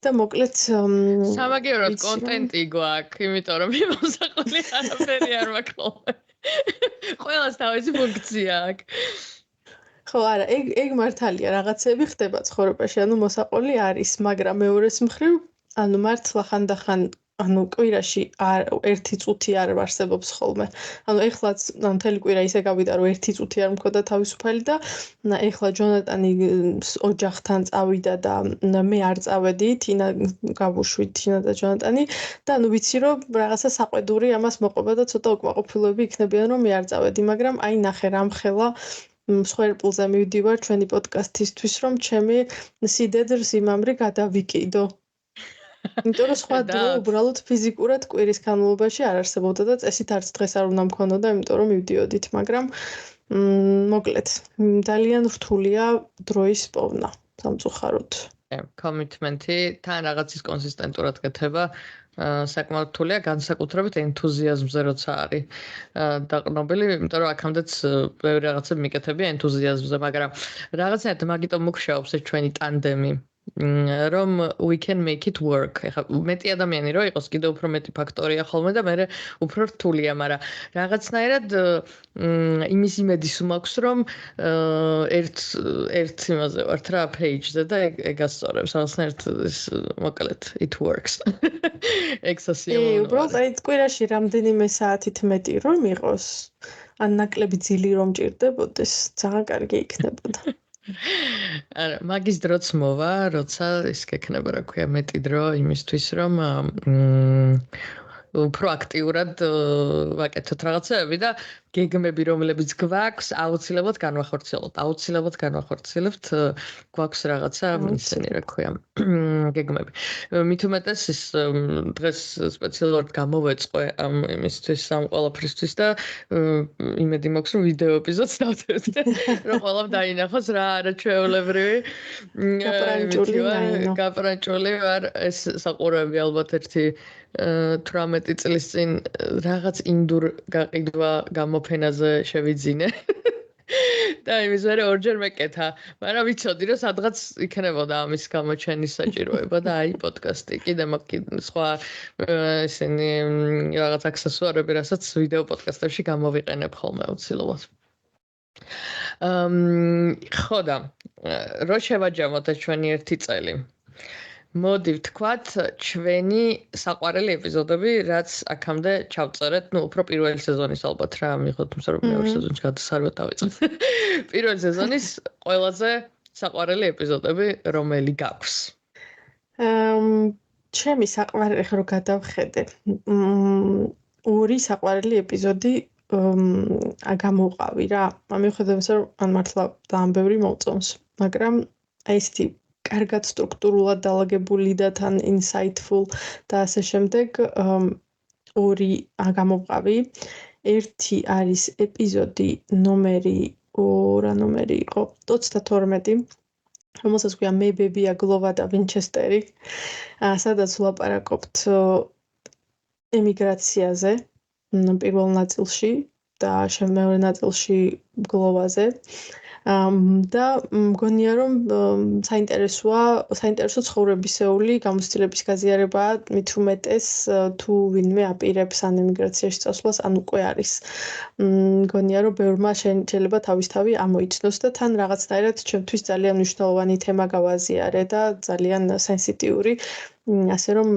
და მოკლედ სამაგიეროდ კონტენტი გვაქვს, იმიტომ რომ მიმოსაყოლი არაფერი არ მაქვს ხოლმე. ყველას თავისი ფუნქცია აქვს. ხო, არა, ეგ მართალია, რაღაცები ხდება ცხოვრებაში, ანუ მოსაყოლი არის, მაგრამ მეორეს მხრივ, ანუ მართლა ხანდახან ანუ კვირაში ერთი წუთი არ არსებობს ხოლმე. ანუ ეხლაც მთელი კვირა ისე გავიდა, რომ ერთი წუთი არ მქონდა თავისუფალი და ეხლა ჯონატანი ოჯახთან წავიდა და მე არ წავედი, თინა გავუშვით თინა და ჯონატანი და ანუ ვიცი რომ რაღაცა საყვედური ამას მოყვება და ცოტა უკმაყოფილოები იქნებიან რომ მე არ წავედი, მაგრამ აი ნახე რამხელა მსხვერპლზე მივდივარ ჩვენი პოდკასტისთვის, რომ ჩემი სიდედრ სიმამრი გადავიკიდო. იმიტომ რომ სხვა დრო უბრალოდ ფიზიკურად კვირის განმავლობაში არ არსებობდა და წესით არც დღეს არ უნდა მქონოდა, იმიტომ რომ მივდიოდით, მაგრამ მოკლედ, ძალიან რთულია დროის პოვნა, სამწუხაროდ. კომიტმენტი თან რაღაცის კონსისტენტურად გეთება. საკმაოდ რთულია განსაკუთრებით ენთუზიაზმზე როცა არის დაყრდნობილი, იმიტომ რომ აქამდეც ბევრი რაღაცები მიკეთებია ენთუზიაზმზე, მაგრამ რაღაცნაირად მაგიტომ მოგშაობს ეს ჩვენი ტანდემი. რომ we can make it work. ეხლა მეტი ადამიანი რო იყოს, კიდევ უფრო მეტი ფაქტორია ხოლმე და მე უფრო რთულია, მაგრამ რაღაცნაირად იმის იმედის მაქვს, რომ ერთ იმაზე ვართ რა page-ზე და ეგ ასწორებს. რაღაცნაირად მოკლედ it works. ექსასიამოვნოა. უბრალოდ აი კვირაში რამდენიმე საათით მეტი რომ იყოს, ან ნაკლები ძილი რომ ჭირდებოდეს, ძალიან კარგი იქნებოდა. არა, მაგის დროც მოვა, როცა ის გექნება, რა ქვია, მეტი დრო იმისთვის, რომ უფრო აქტიურად ვაკეთოთ რაღაცები და გეგმები, რომლებიც გვაქვს, აუცილებლად განვახორციელებთ. გვაქვს რაღაცა ისინი, რა ქვია, გეგმები. მით უმეტეს ის დღეს სპეციალურად გამოვეწყე ამ იმისთვის, ამ ყველაფრისთვის და იმედი მაქვს, რომ ვიდეო ეპიზოდს დავწერთ, რომ ყველამ დაინახოს რა არაჩვეულებრივი. გაპრანჭული ვარ, ეს საყურები ალბათ ერთი 18 წლის წინ რაღაც ინდურ გაყიდვა გამოფენაზე შევიძინე. და იმის მერე ორჯერ მეკეთა, მაგრამ ვიცოდი რომ სადღაც იქნებოდა ამის გამოჩენის საჭიროება და აი პოდკასტი. კიდე მაქვს სხვა ისინი რაღაც აქსესუარები, რასაც ვიდეო პოდკასტებში გამოვიყენებ ხოლმე აუცილებლად. ხო და რო შევაჯამოთ ჩვენი ერთი წელი. მოდი ვთქვათ, ჩვენი საყვარელი ეპიზოდები, რაც აქამდე ჩავწერეთ, უფრო პირველი სეზონის ალბათ რა მიხოთ, თუმცა რომ მეორე სეზონში გადასარევად დავიწყეთ. პირველი სეზონის ყველაზე საყვარელი ეპიზოდები, რომელი გაქვს? ჩემი საყვარელი ხო გადავხედე. ორი საყვარელი ეპიზოდი გამოვყავი რა. მიუხედავად იმისა, რომ ან მართლა ძალიან ბევრი მოვწონს, მაგრამ აი ესეთი კარგად სტრუქტურულად დალაგებული და თან insightful და ასე შემდეგ ორი გამოვყავი. ერთი არის ეპიზოდი ნომერი 22, რომელსაც ქვია მე ბებია გლოვა და ვინჩესტერი, სადაც ვლაპარაკობთ ემიგრაციაზე პირველ ნაწილში და მეორე ნაწილში გლოვაზე. და მგონია რომ საინტერესო ცხოვრებისეული გამოცდილების გაზიარებაა, მით უმეტეს თუ ვინმე აპირებს ან ემიგრაციაში წასვლას, ან უკვე არის. მგონია რომ ბევრმა შეიძლება თავისთავი ამოიცნოს და თან რაღაცნაირად ჩემთვის ძალიან მნიშვნელოვანი თემა გავაზიარე და ძალიან სენსიტიური, ასე რომ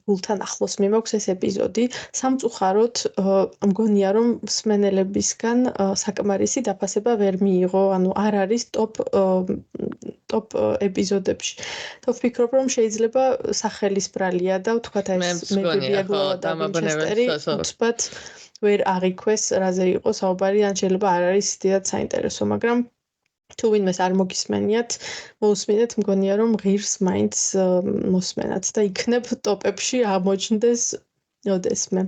გულთან ახლოს მიმოქვს ეს ეპიზოდი. სამწუხაროდ მგონია რომ მსმენელებისგან საკმარისი დაფასება ვერ მიიღო, ანუ არ არის ტოპ ეპიზოდებში. და ვფიქრობ რომ შეიძლება სახელისბრალია და ვთქვათ ეს მე ბებია გლოვა და ვინჩესტერი უცბად ვერ აღიქვეს რაზე იყო საუბარი, ან შეიძლება არ არის დიდად საინტერესო, მაგრამ თუ ვინმეს არ მოგისმენიათ, მოусმინეთ, მგონია რომ ღირს მაინც მოსმენათ და იქნებ ტოპებში აღმოჩნდეს ოდესმე.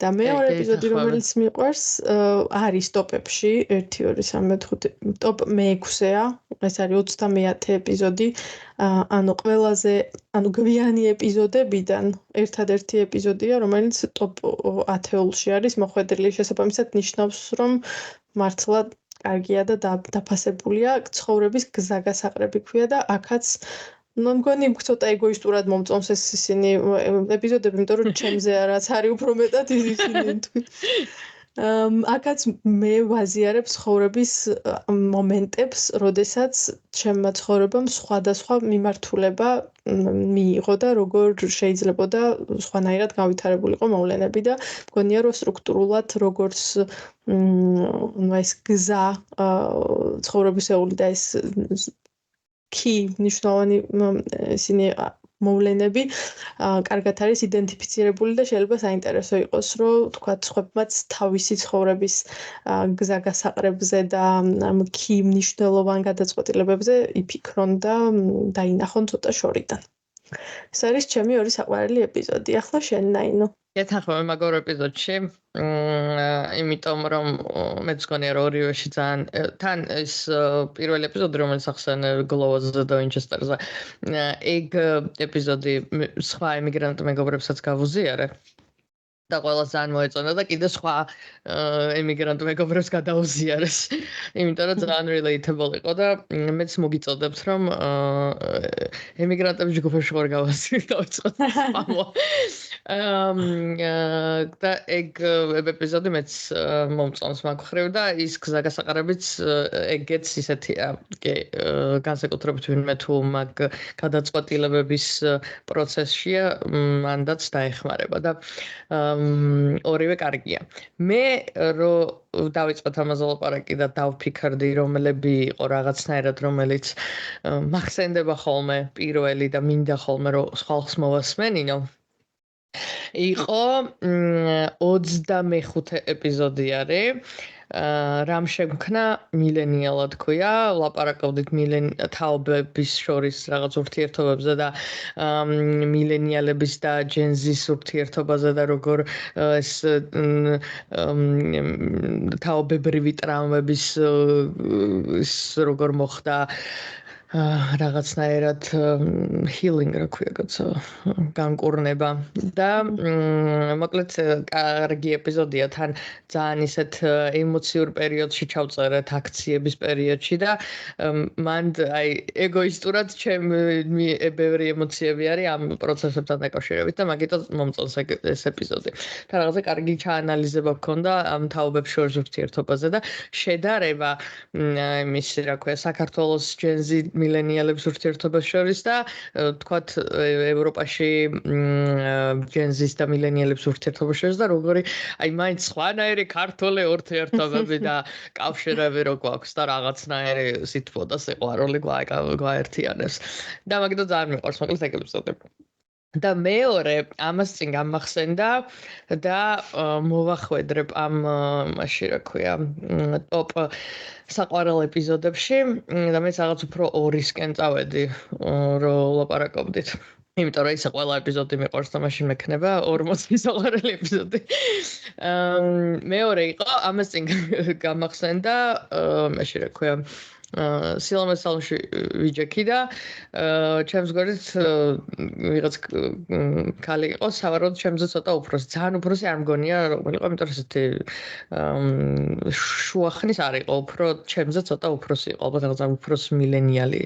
და მეორე ეპიზოდი, რომელიც მიყვარს, არის ტოპებში 1 2 3 4 ტოპ მე-6-ია, ეს არის 30-ე ეპიზოდი, ანუ გვიანი ეპიზოდებიდან ერთადერთი ეპიზოდია, რომელიც ტოპ 10-ში არის მოხვედრილი, შესაბამისად ნიშნავს, რომ მართლა კარგია და დაფასებულია, ცხოვრების გზაგასაყრები ქვია და აქაც მგონი ცოტა ეგოისტურად მომწონს ეს ისინი ეპიზოდები, იმიტომ რომ ჩემზე არაც არის უფრო მეტად ისინი თქვი. აქაც მე ვაზიარებ ცხოვრების მომენტებს, როდესაც ჩემმა ცხოვრებამ სხვადასხვა მიმართულება მიიღო და როგორ შეიძლებოდა სხვანაირად გავითარებულიყო მოვლენები და მგონია რომ სტრუქტურულად როგორც ეს გზა ცხოვრებისეული და ეს მნიშვნელოვანი ისინი მოვლენები კარგად არის იდენტიფიცირებული და შეიძლება საინტერესო იყოს, რომ თქვათ სხვებმაც თავისი ცხოვრების გზაგასაყრებზე და ამ მნიშვნელოვან გადაწყვეტილებებზე იფიქრონ და დაინახონ ცოტა შორიდან. ეს არის ჩემი ორი საყვარელი ეპიზოდი. ახლა შენ ნაინო. გეთანხმები მაგ ეპიზოდში, იმიტომ რომ მეც გონია რომ ორივეში ძალიან თან ეს პირველი ეპიზოდი, რომელიც ახსენე გლოვაზე და ვინჩესტერზე, ეგ ეპიზოდი სხვა ემიგრანტ მეგობრებსაც გავუზიარე. და ყველას ძალიან მოეწონა და კიდე სხვა ემიგრანტ მეგობრებს გადაუზიარეს. იმიტომ რომ ძალიან relatable იყო და მეც მოგიწოდებთ რომ ემიგრანტების ჯგუფებში ხარ დავიწყოთ სპამო. და ეგ ეპიზოდი მეც მომწონს მაგ ხრივ და ის გზაგასაყრებიც ეგეც ისეთია. განსაკუთრებით ვინმე თუ მაგ გადაწყვეტილებების პროცესშია, მანდაც დაეხმარება და ორივე კარგია. მე რო დავიწყოთ ამაზე ლაპარაკი და დავფიქრდი რომლები იყო რაღაცნაირად რომელიც მახსენდება ხოლმე პირველი და მინდა ხოლმე რომ ხალხს მოვასმენინო. იყო 25 ეპიზოდი არის. რამ შემქნა მილენიალად ქვია, ლაპარაკობდით თაობების შორის რაღაც ურთიერთობებზე და მილენიალების და ჯენზის ურთიერთობაზე და როგორ ეს თაობებრივი ტრაუმების როგორ მოხდა რაღაცნაირად healing რა ქვია კაცო განკურნება და მოკლედ კარგი ეპიზოდია თან ძალიან ისეთ ემოციურ პერიოდში ჩავწერეთ აქციების პერიოდში და მან აი ეგოისტურად ჩემი ბევრი ემოციები არის ამ პროცესებთან დაკავშირებით და მაგიტო მომწონს ეს ეპიზოდი. თან რაღაცა კარგი ჩაანალიზება გქონდა ამ თაობებს შორის ურთიერთობაზე და შედარება იმის რა ქვია საქართველოს ჯენზი მილენიალებს ურთიერთობას შორის და თქვათ ევროპაში ჯენზის და მილენიალებს ურთიერთობას შორის და როგორი აი მაინც სხვანაირი ქართული ურთიერთობები და კავშირები რო გვაქვს და რაღაცნაირი სითბო და სიყვარული გვაერთიანებს და მაგიტო ძალიან მიყვარს მოკლედ ეგ ეპიზოდი. და მეორე ამას წინ გამახსენდა და მოვახვედრებ ამ მაშინ რა ქვია ტოპ საყვარელ ეპიზოდებში და მეც რაღაც უფრო ორისკენ წავედი რომ ლაპარაკობდით. იმიტომ რომ ისე ყველა ეპიზოდი მიყვარს და მაშინ მექნება 40 საყვარელი ეპიზოდი. მეორე იყო ამას წინ გამახსენდა მაშინ რა ქვია სილამაზ სალონში ვიჯექი და ჩემს გვერდით ვიღაც ქალი იყო სავარაუდოდ ჩემზე ცოტა უფროსი ძალიან უფროსი არ მგონია რომ იყო იმიტომ რომ ესეთი შუახნის არ იყო უფრო ჩემზე ცოტა უფროსი იყო ალბათ რაღაც უფროს მილენიალი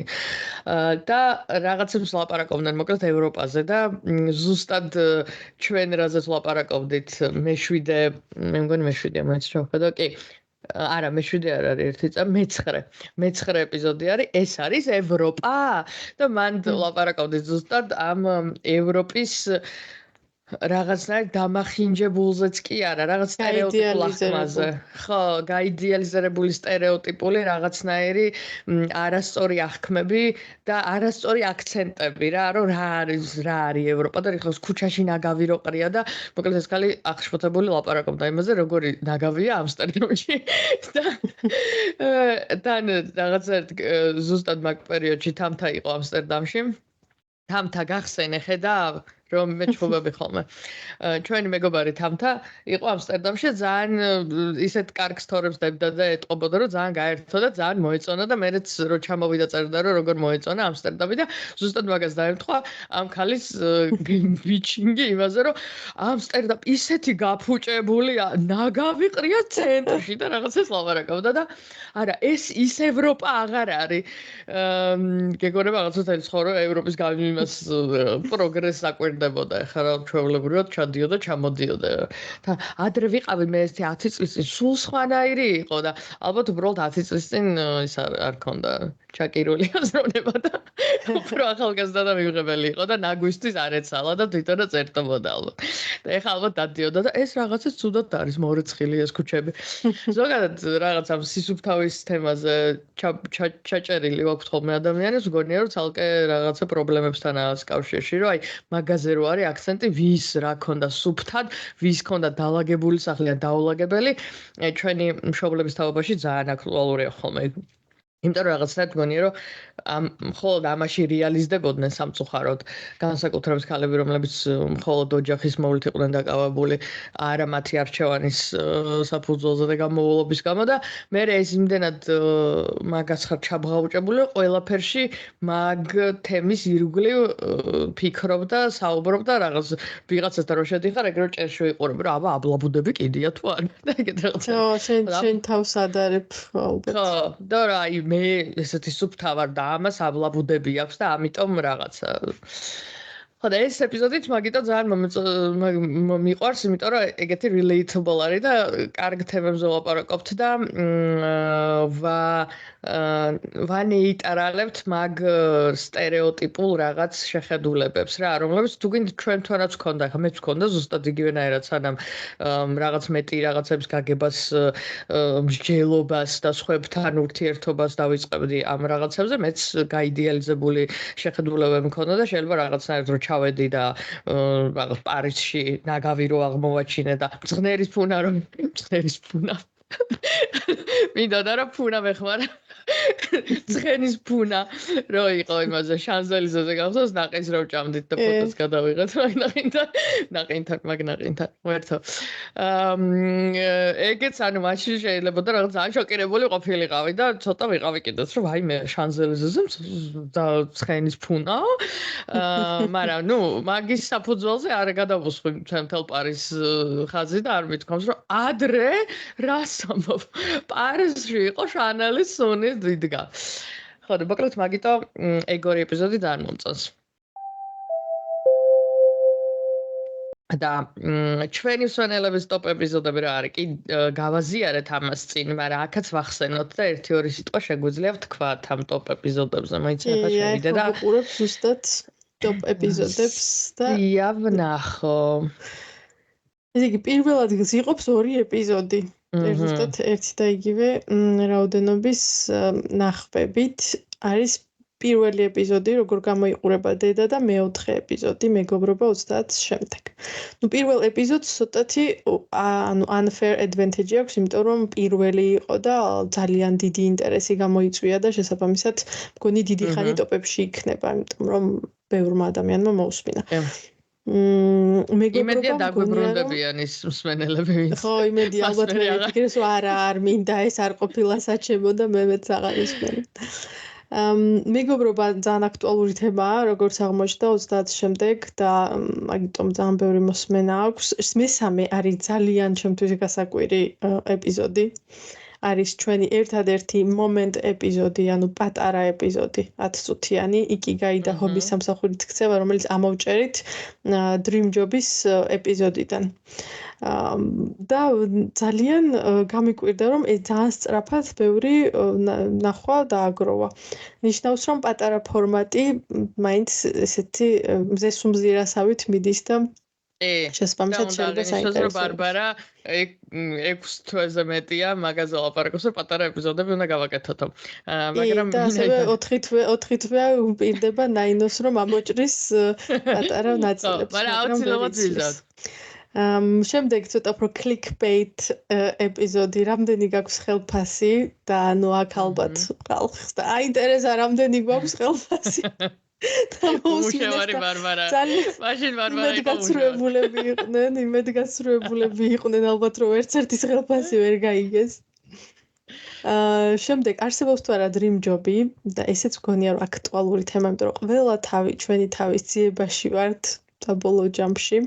და რაღაცებს ლაპარაკობდნენ მოკლედ ევროპაზე და ზუსტად ჩვენ რაზეც ლაპარაკობდით მე-7 მე მგონი მე-7 მაინც შევხედო კი არა მე-7 არ არის ერთი წა მე-9 ეპიზოდი არის ეს არის ევროპა და მან ლაპარაკობდით ზუსტად ამ ევროპის რაღაცნაირ დამახინჯებულზეც კი არა რაღაც სტერეოტიპულ ახმაზე ხო გაიდეალიზირებული სტერეოტიპული რაღაცნაირი არასწორი აღქმები და არასწორი აქცენტები რა რა არის ევროპა და რიხოს ქუჩაში ნაგავი რო ყრია და მოკლედ ეს ქალი აღშფოთებული ლაპარაკობდა იმაზე როგორი ნაგავია ამსტერდამში და რაღაცა ზუსტად მაგ პერიოდში თამთა იყო ამსტერდამში თამთა გახსენე ხედავ რომ მეჩხუბები ხოლმე. ჩვენი მეგობარი თამთა იყო ამსტერდამში ძალიან ისეთ კარგ სტორებს დებდა და ეტყობოდა რომ ძალიან გაერთო და ძალიან მოეწონა და მეც რო ჩამოვიდა წერდა რომ როგორ მოეწონა ამსტერდამი და ზუსტად მაგას დაემთხვა ამ ქალის ვიჩინგი იმაზე რომ ამსტერდამ ისეთი გაფუჭებული ნაგავი ყრია ცენტრში და რაღაცას ლაპარაკობდა და არა ეს ის ევროპა აღარ არის. გეგონება რაღაცა თელი ცხოვრება ევროპის გამიმას პროგრესს აკვირდა დებოდა ხა რა ჩვეულებრივად ჩადიოდა ჩამოდიოდა და ადრე ვიყავი მე ეს 10 წლის წინ სულ სხვანაირი იყო და ალბათ უბრალოდ 10 წლის წინ ის არ ქონდა ჩაკირული აზროვნება და უფრო ახალგაზრდა და მიუღებელი იყო და ნაგვისთვის არ ეცალა და თვითონაც ერთობოდა ალბათ და ეხლა ალბათ დადიოდა და ეს რაღაცა ცუდად არის მორეცხილი ეს ქუჩები ზოგადად რაღაც ამ სისუფთავის თემაზე ჩაჭერილი ვაქვთ ხოლმე ადამიანებს მგონია რომ ცალკე რაღაცა პრობლემებსთანაა კავშირში რომ აი მაგაზე რო არის აქცენტი ვის რა ქონდა სუფთად ვის ქონდა დაალაგებული სახლი და დაალაგებელი ჩვენი მშობლების თაობაში ძალიან აქტუალურია ხოლმე იმიტომ რომ რაღაცნაირად მგონია რომ მხოლოდ ამაში რეალიზდებოდნენ სამწუხაროდ განსაკუთრებით ქალები რომლებიც მხოლოდ ოჯახის მოვლით იყვნენ დაკავებული არა მათი არჩევანის საფუძველზე და გამოვლობის გამო და მე ეს იმდენად მაგას ხარ ჩაბღაუჭებული ყველაფერში მაგ თემის ირგვლივ ფიქრობდა საუბრობდა რაღაც ვიღაცასთან რო შედიხარ ეგრე ჭერში ვიყურებ რომ აბა აბლაბუდები კიდია თუ არა და ეგეთ რაღაცა შენ თავს ადარებ ალბათ ხო და რა აი მე ესეთი სუფთა ვარ და ამას აბლაბუდები აქვს და ამიტომ რაღაცა ხო და ეს ეპიზოდიც მაგიტო ძალიან მიყვარს იმიტომ რომ ეგეთი relatable არის და კარგ თემებზე ვაპარაკობთ და ვანეიტარალებთ მაგ სტერეოტიპულ რაღაც შეხედულებებს რა რომლებიც თუ გინდ ჩვენ თვითონაც გქონდა ხა მეც გქონდა ზუსტად იგივენაირად სანამ რაღაც მეტი რაღაცების გაგებას მსჯელობას და სხვებთან ურთიერთობას დავიწყებდი ამ რაღაცებზე მეც გაიდეალიზებული შეხედულებები მქონდა და შეიძლება რაღაცნაირად რო ჩავედი და რაღაც პარიზში ნაგავი რო აღმოვაჩინე და მწღნერის ფუნა მინდოდა რომ ფუნა მეხმარა ცხენის ფუნა რო იყო იმაზე შანზელიზეზე გახსოვს ნაყინს რო ჭამდით და ფოტოს გადავიღეთ ნაყინთან ვერთო ეგეც ანუ მაშინ შეიძლება და რაღაც ძალიან შოკირებული ყოფილიყავი და ცოტა ვიყავი კიდეც რომ აი მე შანზელიზეზე და ცხენის ფუნა მაგრამ ნუ მაგის საფუძველზე არ გადავუსხი მთელ პარის ხაზი და არ მithქვამს რომ ადრე რას ამბობ პარიზში იყო შანელის სუნის დიდგა ხო და მოკლედ მაგიტო ეგორი ეპიზოდი დაამომწონს და ჩვენი მსვენელების ტოპ ეპიზოდები რა არის კი გავაზიარეთ ამას წინ მაგრამ აქაც ვახსენოთ და 1-2 სიტყვა შეგვიძლია ვთქვათ ამ ტოპ ეპიზოდებზე მაინც ახლა შევიდე და ვიყურებ ზუსტად ტოპ ეპიზოდებს და ვნახო ესე იგი პირველ ადგილს იყოფს 2 ეპიზოდი ზუსტად ერთი და იგივე რაოდენობის ნახბებით არის პირველი ეპიზოდი როგორ გამოიყურება დედა და მეოთხე ეპიზოდი მეგობრობა 30 შემდეგ. ნუ პირველ ეპიზოდს ცოტათი ანუ unfair advantage აქვს, იმიტომ რომ პირველი იყო და ძალიან დიდი ინტერესი გამოიწვია და შესაბამისად მგონი დიდი ხანი ტოპებში იქნება, იმიტომ რომ ბევრმა ადამიანმა მოусმინა. იმედია დაგვიბრუნდებიან ის მსმენელები ვინც ხო იმედი ალბათ მე ვფიქრეს რომ არა არ მინდა ეს არ ყოფილა საჩემო და მე მეც აღარ ისმენ მეგობრობა ძალიან აქტუალური თემაა როგორც აღმოჩნდა 30 შემდეგ და მაგიტომ ძალიან ბევრი მოსმენა აქვს მესამე არის ძალიან ჩემთვის გასაკვირი ეპიზოდი არის ჩვენი ერთადერთი მომენტ ეპიზოდი, ანუ პატარა ეპიზოდი, 10 წუთიანი, იკიგაი და ჰობის სამსახურით ქცევა, რომელიც ამოვჭერით Dream Job-ის ეპიზოდიდან. და ძალიან გამიკვირდა, რომ ძალიან სწრაფად ბევრი ნახვა დააგროვა. ნიშნავს, რომ პატარა ფორმატი მაინც ესეთი მზესუმზირასავით მიდის და შესაბამისად შეიძლება საინტერესო ბარბარა 6 თვეზე მეტია მაგაზე ლაპარაკობს რომ პატარა ეპიზოდები უნდა გავაკეთოთო მაგრამ და ასევე 4 თვე უპირდება ნაინოს რომ ამოჭრის პატარა ნაწილებს მაგრამ აუცილებლად ვიზავთ შემდეგ ცოტა უფრო clickbait ეპიზოდი რამდენი გაქვს ხელფასი და ანუ აქ ალბათ ხალხს და აინტერესა რამდენი გვაქვს ხელფასი მუშევარი ბარბარა მაშინ ბარბარა იმედგაცრუებულები იყვნენ ალბათ რომ ერთ-ერთის ხელფასი ვერ გაიგეს შემდეგ არსებობს თუ არა Dream Job-ი და ესეც მგონია რომ აქტუალური თემა იმიტომ რომ ყველა ჩვენი თავის ძიებაში ვართ და ბოლო ჯამში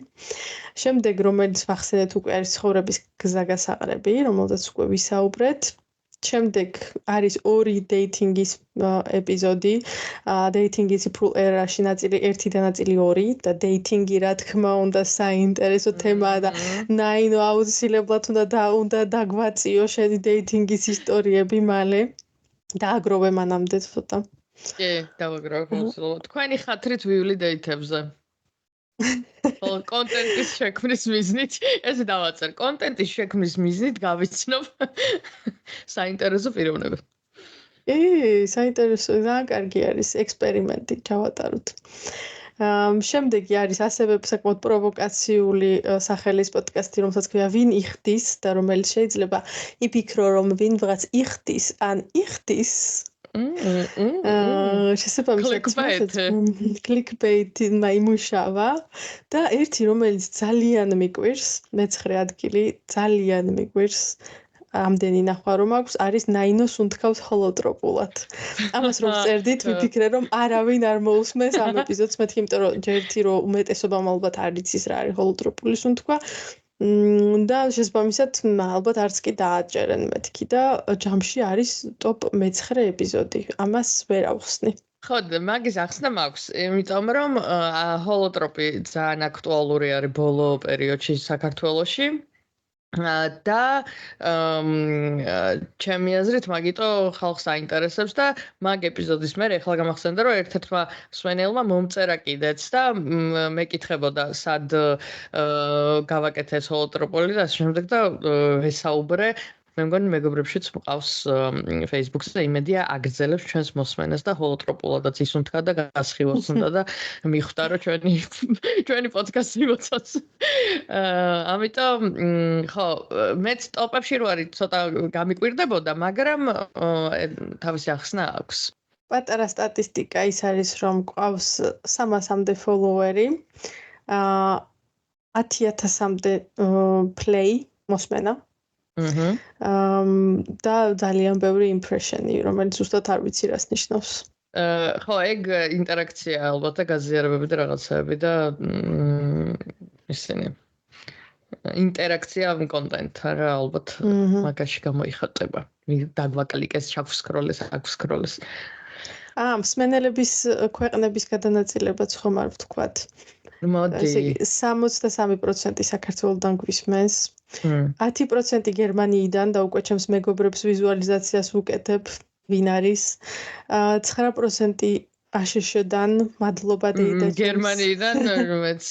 შემდეგ რომელიც ვახსენეთ უკვე არის ცხოვრების გზაგასაყრები რომელზეც უკვე ვისაუბრეთ შემდეგ არის 2 დეითინგის ეპიზოდი. დეითინგის ფულ ერაში ნაწილი 1 და ნაწილი 2 და დეითინგი რა თქმა უნდა საინტერესო თემაა და ნაინო აუცილებლად უნდა დაგვაწიო შენი დეითინგის ისტორიები მალე. დააგროვე მანამდე ცოტა. კი, დავაგროვე. თქვენი ხათრით ვივლი დეითებზე. კონტენტის შექმნის მიზნით ესე დავაწერ კონტენტის შექმნის მიზნით გავიცნობ საინტერესო პიროვნები საინტერესო ძალიან კარგი არის ექსპერიმენტი ჩავატაროთ შემდეგი არის ასევე საკმაოდ პროვოკაციული სახელის პოდკასტი რომელსაც ქვია ვინ იხდის და რომელიც შეიძლება იფიქრო რომ ვინ ვიღაც იხდის ან იხდის შესაბამისად clickbait მაიმუშავა და ერთი რომელიც ძალიან მიკვირს მეცხრე ადგილი ძალიან მიკვირს ამდენი ნახვა რომ აქვს არის ნაინოს უნთქავს ჰოლოტროპულად ამას რომ წერდით ვიფიქრე რომ არავინ არ მოусმენს ამ ეპიზოდს მეთქი იმიტომ რომ ჯერთი რომ უმეტესობამ ალბათ არ იცის რა არის ჰოლოტროპულის უნთქვა და შესაბამისად ალბათ არც კი დააჭერენ მეთქი და ჯამში არის ტოპ მე-9 ეპიზოდი. ამას ვერ ავხსნი. ხო, მაგის ახსნა მაქვს, იმიტომ რომ ჰოლოტროპი ძალიან აქტუალური არის ბოლო პერიოდში საქართველოში. და ჩემი აზრით მაგიტო ხალხს აინტერესებს და მაგ ეპიზოდის მერე ახლა გამახსენდა რომ ერთ-ერთმა მსმენელმა მომწერა კიდეც და მეკითხებოდა სად გავაკეთე ჰოლოტროპული და შემდეგ და ვესაუბრე მე მგონი მეგობრებშიც მყავს Facebook-ზე და იმედია აგრძელებს ჩვენს მოსმენას და ჰოლოტროპულადაც ისუნთქა და გასხივოს უნდა და მიხვდა რომ ჩვენი პოდკასტი მოცავს. ამიტომ ხო, მეც ტოპებში რო არის ცოტა გამიკვირდებოდა, მაგრამ თავისი ახსნა აქვს. პატარა სტატისტიკა ის არის, რომ ყავს 300-მდე ფოლოვერი, 10,000-მდე play მოსმენა. და ძალიან ბევრი impression-ი, რომელიც ზუსტად არ ვიცი რას ნიშნავს. ხო, ეგ ინტერაქცია ალბათ და გაზიარებები და რაღაცები და ისინი ინტერაქცია კონტენტ რა ალბათ მაგაში გამოიხატება. დაგვაკლიკეს, ჩაგვსკროლეს, აგვსკროლეს. მსმენელების ქვეყნების გადანაწილებაც ხომ არ ვთქვათ. მოდი. 63% საქართველოდან გვისმენს. 10% გერმანიიდან და უკვე ჩემს მეგობრებს ვიზუალიზაციას ვუკეთებ, ვინ არის. 9% აშშ-დან, მადლობა დეიდა. გერმანიიდან მეც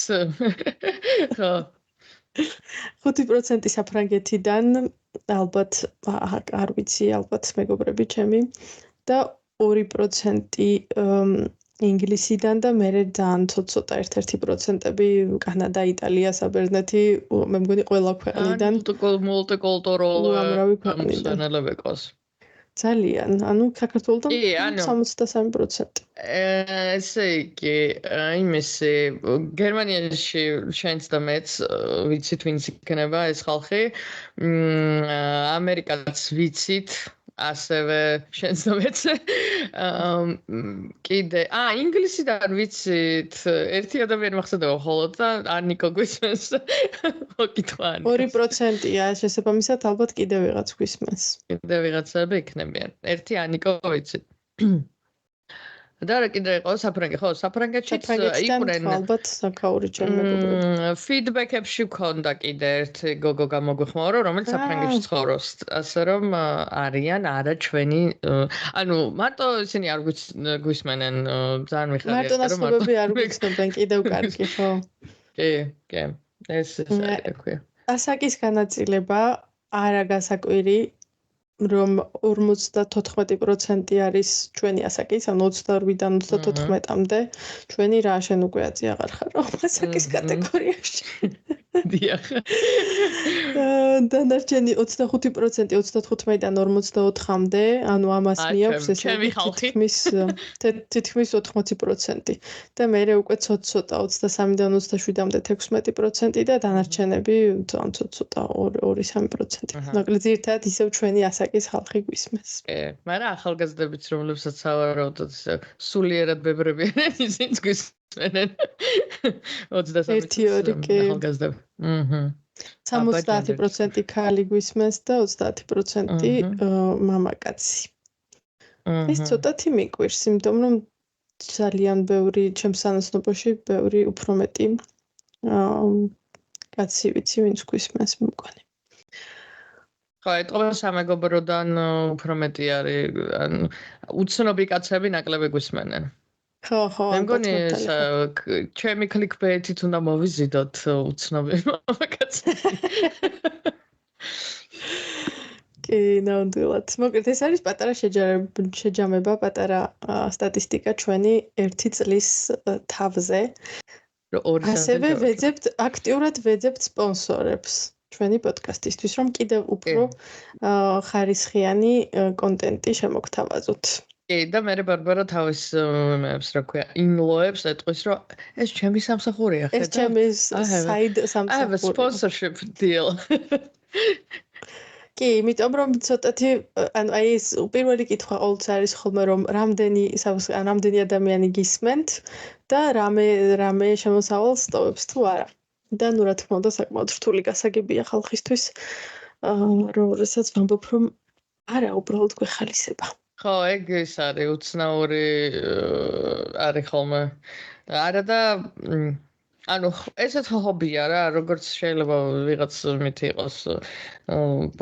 ხო. 5% საფრანგეთიდან, ალბათ არ ვიცი, ალბათ მეგობრები ჩემი და 2% ინგლისიდან და მე ძალიან ცოტა 1-1%-ები კანადა, იტალია, საბერძნეთი, მე მგონი ყველა ქვეყნიდან. მულტიკულტურული მსმენელები ყავს. ძალიან, ანუ საქართველოდან 63%. ესე იგი, იმისი გერმანიაში შენც და მეც ვიცით ვინც იქნება ეს ხალხი. ამერიკაც ვიცით. ასევე შენს და მეც კიდე ინგლისიდან ვიცით ერთი ადამიანი მახსოვდება ხოლოდ და ანიკო გვისმენს მოკითხვა 2%-ია შესაბამისად ალბათ კიდე ვიღაც გვისმენს კიდე ვიღაცები იქნებიან ერთი ანიკო ვიცით და რა კიდე იყო საფრანგეთი ხო საფრანგეთშიც იყვნენ ალბათ საკაური ჩემ მეგობრები ფიდბექებში მქონდა კიდე ერთი გოგო გამოგვიხმაურო რომელიც საფრანგეთში ცხოვრობს ასე რომ არიან არა ჩვენი ანუ მარტო ისინი არ გვისმენენ ძალიან მიხარია რომ მარტო არ გვისმენდნენ კიდევ კარგი ხო კი ეს არის ასაკის განაწილება არა გასაკვირი რომ 54% არის ჩვენი ასაკის, ანუ 22-დან 34-მდე, ჩვენი რა შენ უკვე აწი აღარ ხარ რომ ასაკის კატეგორიაში. დიახ. დანარჩენი 25% 35-დან 44-მდე, ანუ ამას მიაქვს ეს თითქმის 80%. და მერე უკვე ცოტა 23-დან 27-მდე 16% და დანარჩენები ძალიან ცოტა 2-3%. მოკლედ ერთად ისევ ჩვენი ასაკის ხალხი გვისმენს. მაგრამ ახალგაზრდებიც რომლებსაც სავარაუდოდ სულიერად ბებრებიან ისინიც გვისმენენ 23% ახალგაზრდები. 70% ქალი გვისმენს და 30% მამაკაცი. ეს ცოტათი მიკვირს, იმიტომ რომ ძალიან ბევრი ჩემს სანაცნობოში ბევრი უფრო მეტი კაცი ვიცი, ვინც გვისმენს მგონი. ხო, ეტყობა სამეგობროდან უფრო მეტი არის, ანუ უცნობი კაცები ნაკლები გვისმენენ. ხო, მე მგონი ჩემი კლიკბეიტით უნდა მოვიზიდოთ უცნობი მამაკაცები. კი, ნამდვილად. მოკლედ ეს არის პატარა შეჯამება, პატარა სტატისტიკა ჩვენი 1 წლის თავზე. ასევე აქტიურად ვეძებთ სპონსორებს. ჩვენი პოდკასტისთვის, რომ კიდევ უფრო ხარისხიანი კონტენტი შემოგთავაზოთ. კი, და მე ბარბარა თავის მეებს რა ქვია, ინლოებს ეტყვის, რომ ეს ჩემი სამსახურია, ხედავ? ეს ჩემი side სამსახური. I have a sponsorship deal. კი, იმიტომ რომ ცოტათი, ანუ აი ეს პირველი კითხვა ყოველთვის არის ხოლმე რომ რამდენი ადამიანი გისმენთ და რამე შემოსავალს ტოვებს თუ არა. და ნუ რა თქმა უნდა საკმაოდ რთული გასაგებია ხალხისთვის როდესაც ვამბობ რომ არა უბრალოდ გვეხალისება ხო ეგ ის არის უცნაური არის ხოლმე არა და ანუ ესეც ჰობია რა როგორც შეიძლება ვიღაც მითი იყოს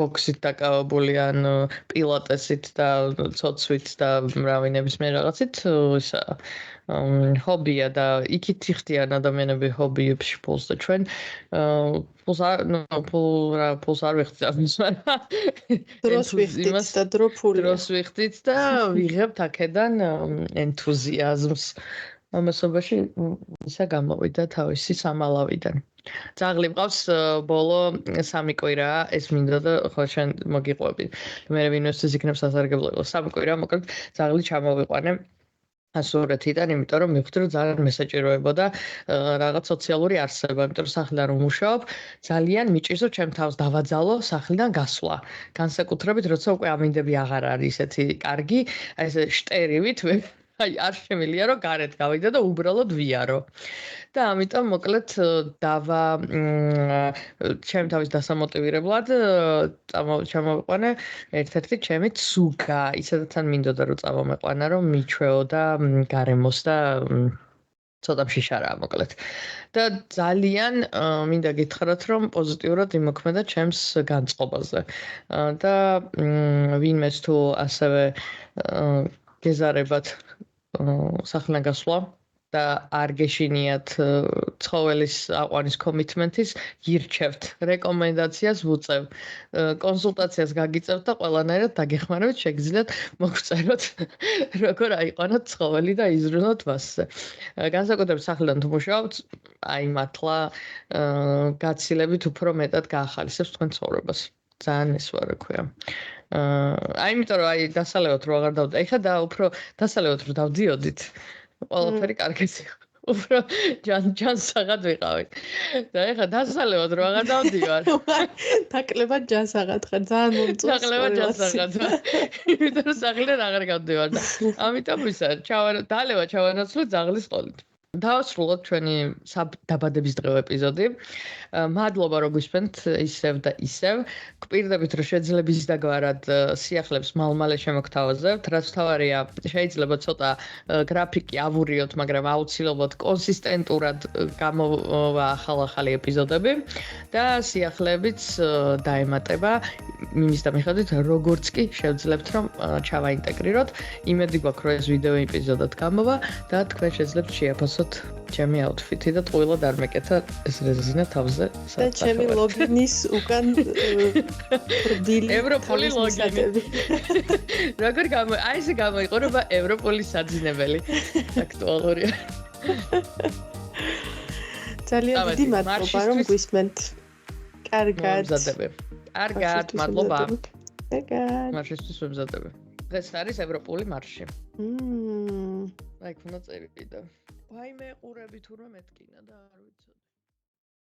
ბოქსით დაკავებული ან პილატესით და ცოცვით და რა ვინების მე რაღაცით ისა ჰობია და იქით იხდიან ადამიანები ჰობიებში ფულს და ჩვენ ფულს არ ვიხდით, დროს ვიხდით და დრო ფულია. დროს ვიხდით და ვიღებთ აქედან ენთუზიაზმს. ამასობაში ისა გამოვიდა თავისი სამალავიდან. ძაღლი მყავს ბოლო 3 კვირა ეს მინდა და ხო შენ მოგიყვები. მე ვინმესთვის იქნებს სასარგებლო იყო 3 კვირა მოკლედ ძაღლი ჩამოვიყვანე ასურეთიდან, იმიტომ რომ მივხვდი რომ ძალიან მესაჭიროებოდა რაღაც სოციალური არსება, იმიტომ რომ სახლიდან რომ ვმუშაობ, ძალიან მიჭირს რომ ჩემ თავს დავაძალო სახლიდან გასვლა. განსაკუთრებით როცა უკვე ამინდები აღარ არის ესეთი კარგი, აი ეს შტერივით აი არ შემიძლია რომ გარეთ გავიდე და უბრალოდ ვიარო. და ამიტომ მოკლედ ჩემ თავის დასამოტივირებლად ჩამოვიყვანე ერთ-ერთი ჩემი ცუგა, ისედაც თან მინდოდა რომ წავამეყვანა რომ მიჩვეო და გარემოს და ცოტა მშიშარაა მოკლედ. და ძალიან მინდა გითხრათ რომ პოზიტიურად იმოქმედა ჩემს განწყობაზე. და ვინმეს თუ ასევე გეზარებათ სახლიდან გასვლა და არ გეშინიათ ცხოველის აყვანის კომიტმენტის, გირჩევთ, რეკომენდაციას ვუწევ, კონსულტაციას გაგიწევთ და ყველანაირად დაგეხმარებით, შეგიძლიათ მოგწეროთ, როგორ აიყვანოთ ცხოველი და იზრუნოთ მასზე. განსაკუთრებით სახლიდან თუ მუშაობთ, აი მართლა გაცილებით უფრო მეტად გაახალისებს თქვენ ცხოვრებას. ძალიან ეს რა ქვია. იმიტომ რომ აი დასალევად რო აღარ დავდე. ეხლა და უფრო დასალევად რო დავდიოდით. ყველაფერი კარგიც იყო. უფრო ჯანსაღად ვიყავით. და ეხლა დასალევად რო აღარ დავდივარ. დაკლებად ჯანსაღად ხარ, ძალიან მომწონს. დაკლებად ჯანსაღად. იმიტომ რომ სახლიდან აღარ გავდივარ და ამიტომ ისა დალევა ჩავანაცვლე ძაღლის ყოლით. დავასრულოთ ჩვენი დაბადების დღე ეპიზოდი. მადლობა რომ გვისმენთ ისევ და ისევ. გვპირდებით რომ შეძლებ ისდაგვარად სიახლებს მალმალე შემოგთავაზებთ. რაც თავარია, შეიძლება ცოტა გრაფიკი ავურიოთ, მაგრამ აუცილებლად კონსისტენტურად გამოვა ახალ-ახალი ეპიზოდები და სიახლებიც დაემატება იმის და მიხედვით როგორც კი შევძლებთ რომ ჩავაინტეგრიროთ. იმედი გვაქვს რომ ეს ვიდეო ეპიზოდად გამოვა და თქვენ შეძლებთ შეაფასოთ ჩემი აუთფიტი და ტყუილად არ მეკეთა ეს რეზინა თავზე. და ჩემი ლოგინის უკან ბრდილი ევროპული ლოგინი. როგორ აი ესე გამოიყურება ევროპული საძინებელი. აქტუალურია. ძალიან დიდი მადლობა რომ გვისმენთ. კარგად. კარგად, მადლობა. კარგად. მარშისთვის ვემზადები. დღეს არის ევროპული მარში. აი, ქუნა წერილი და ვაიმე ყურები თუ რომ ეთკინა და არ ვიცოდი.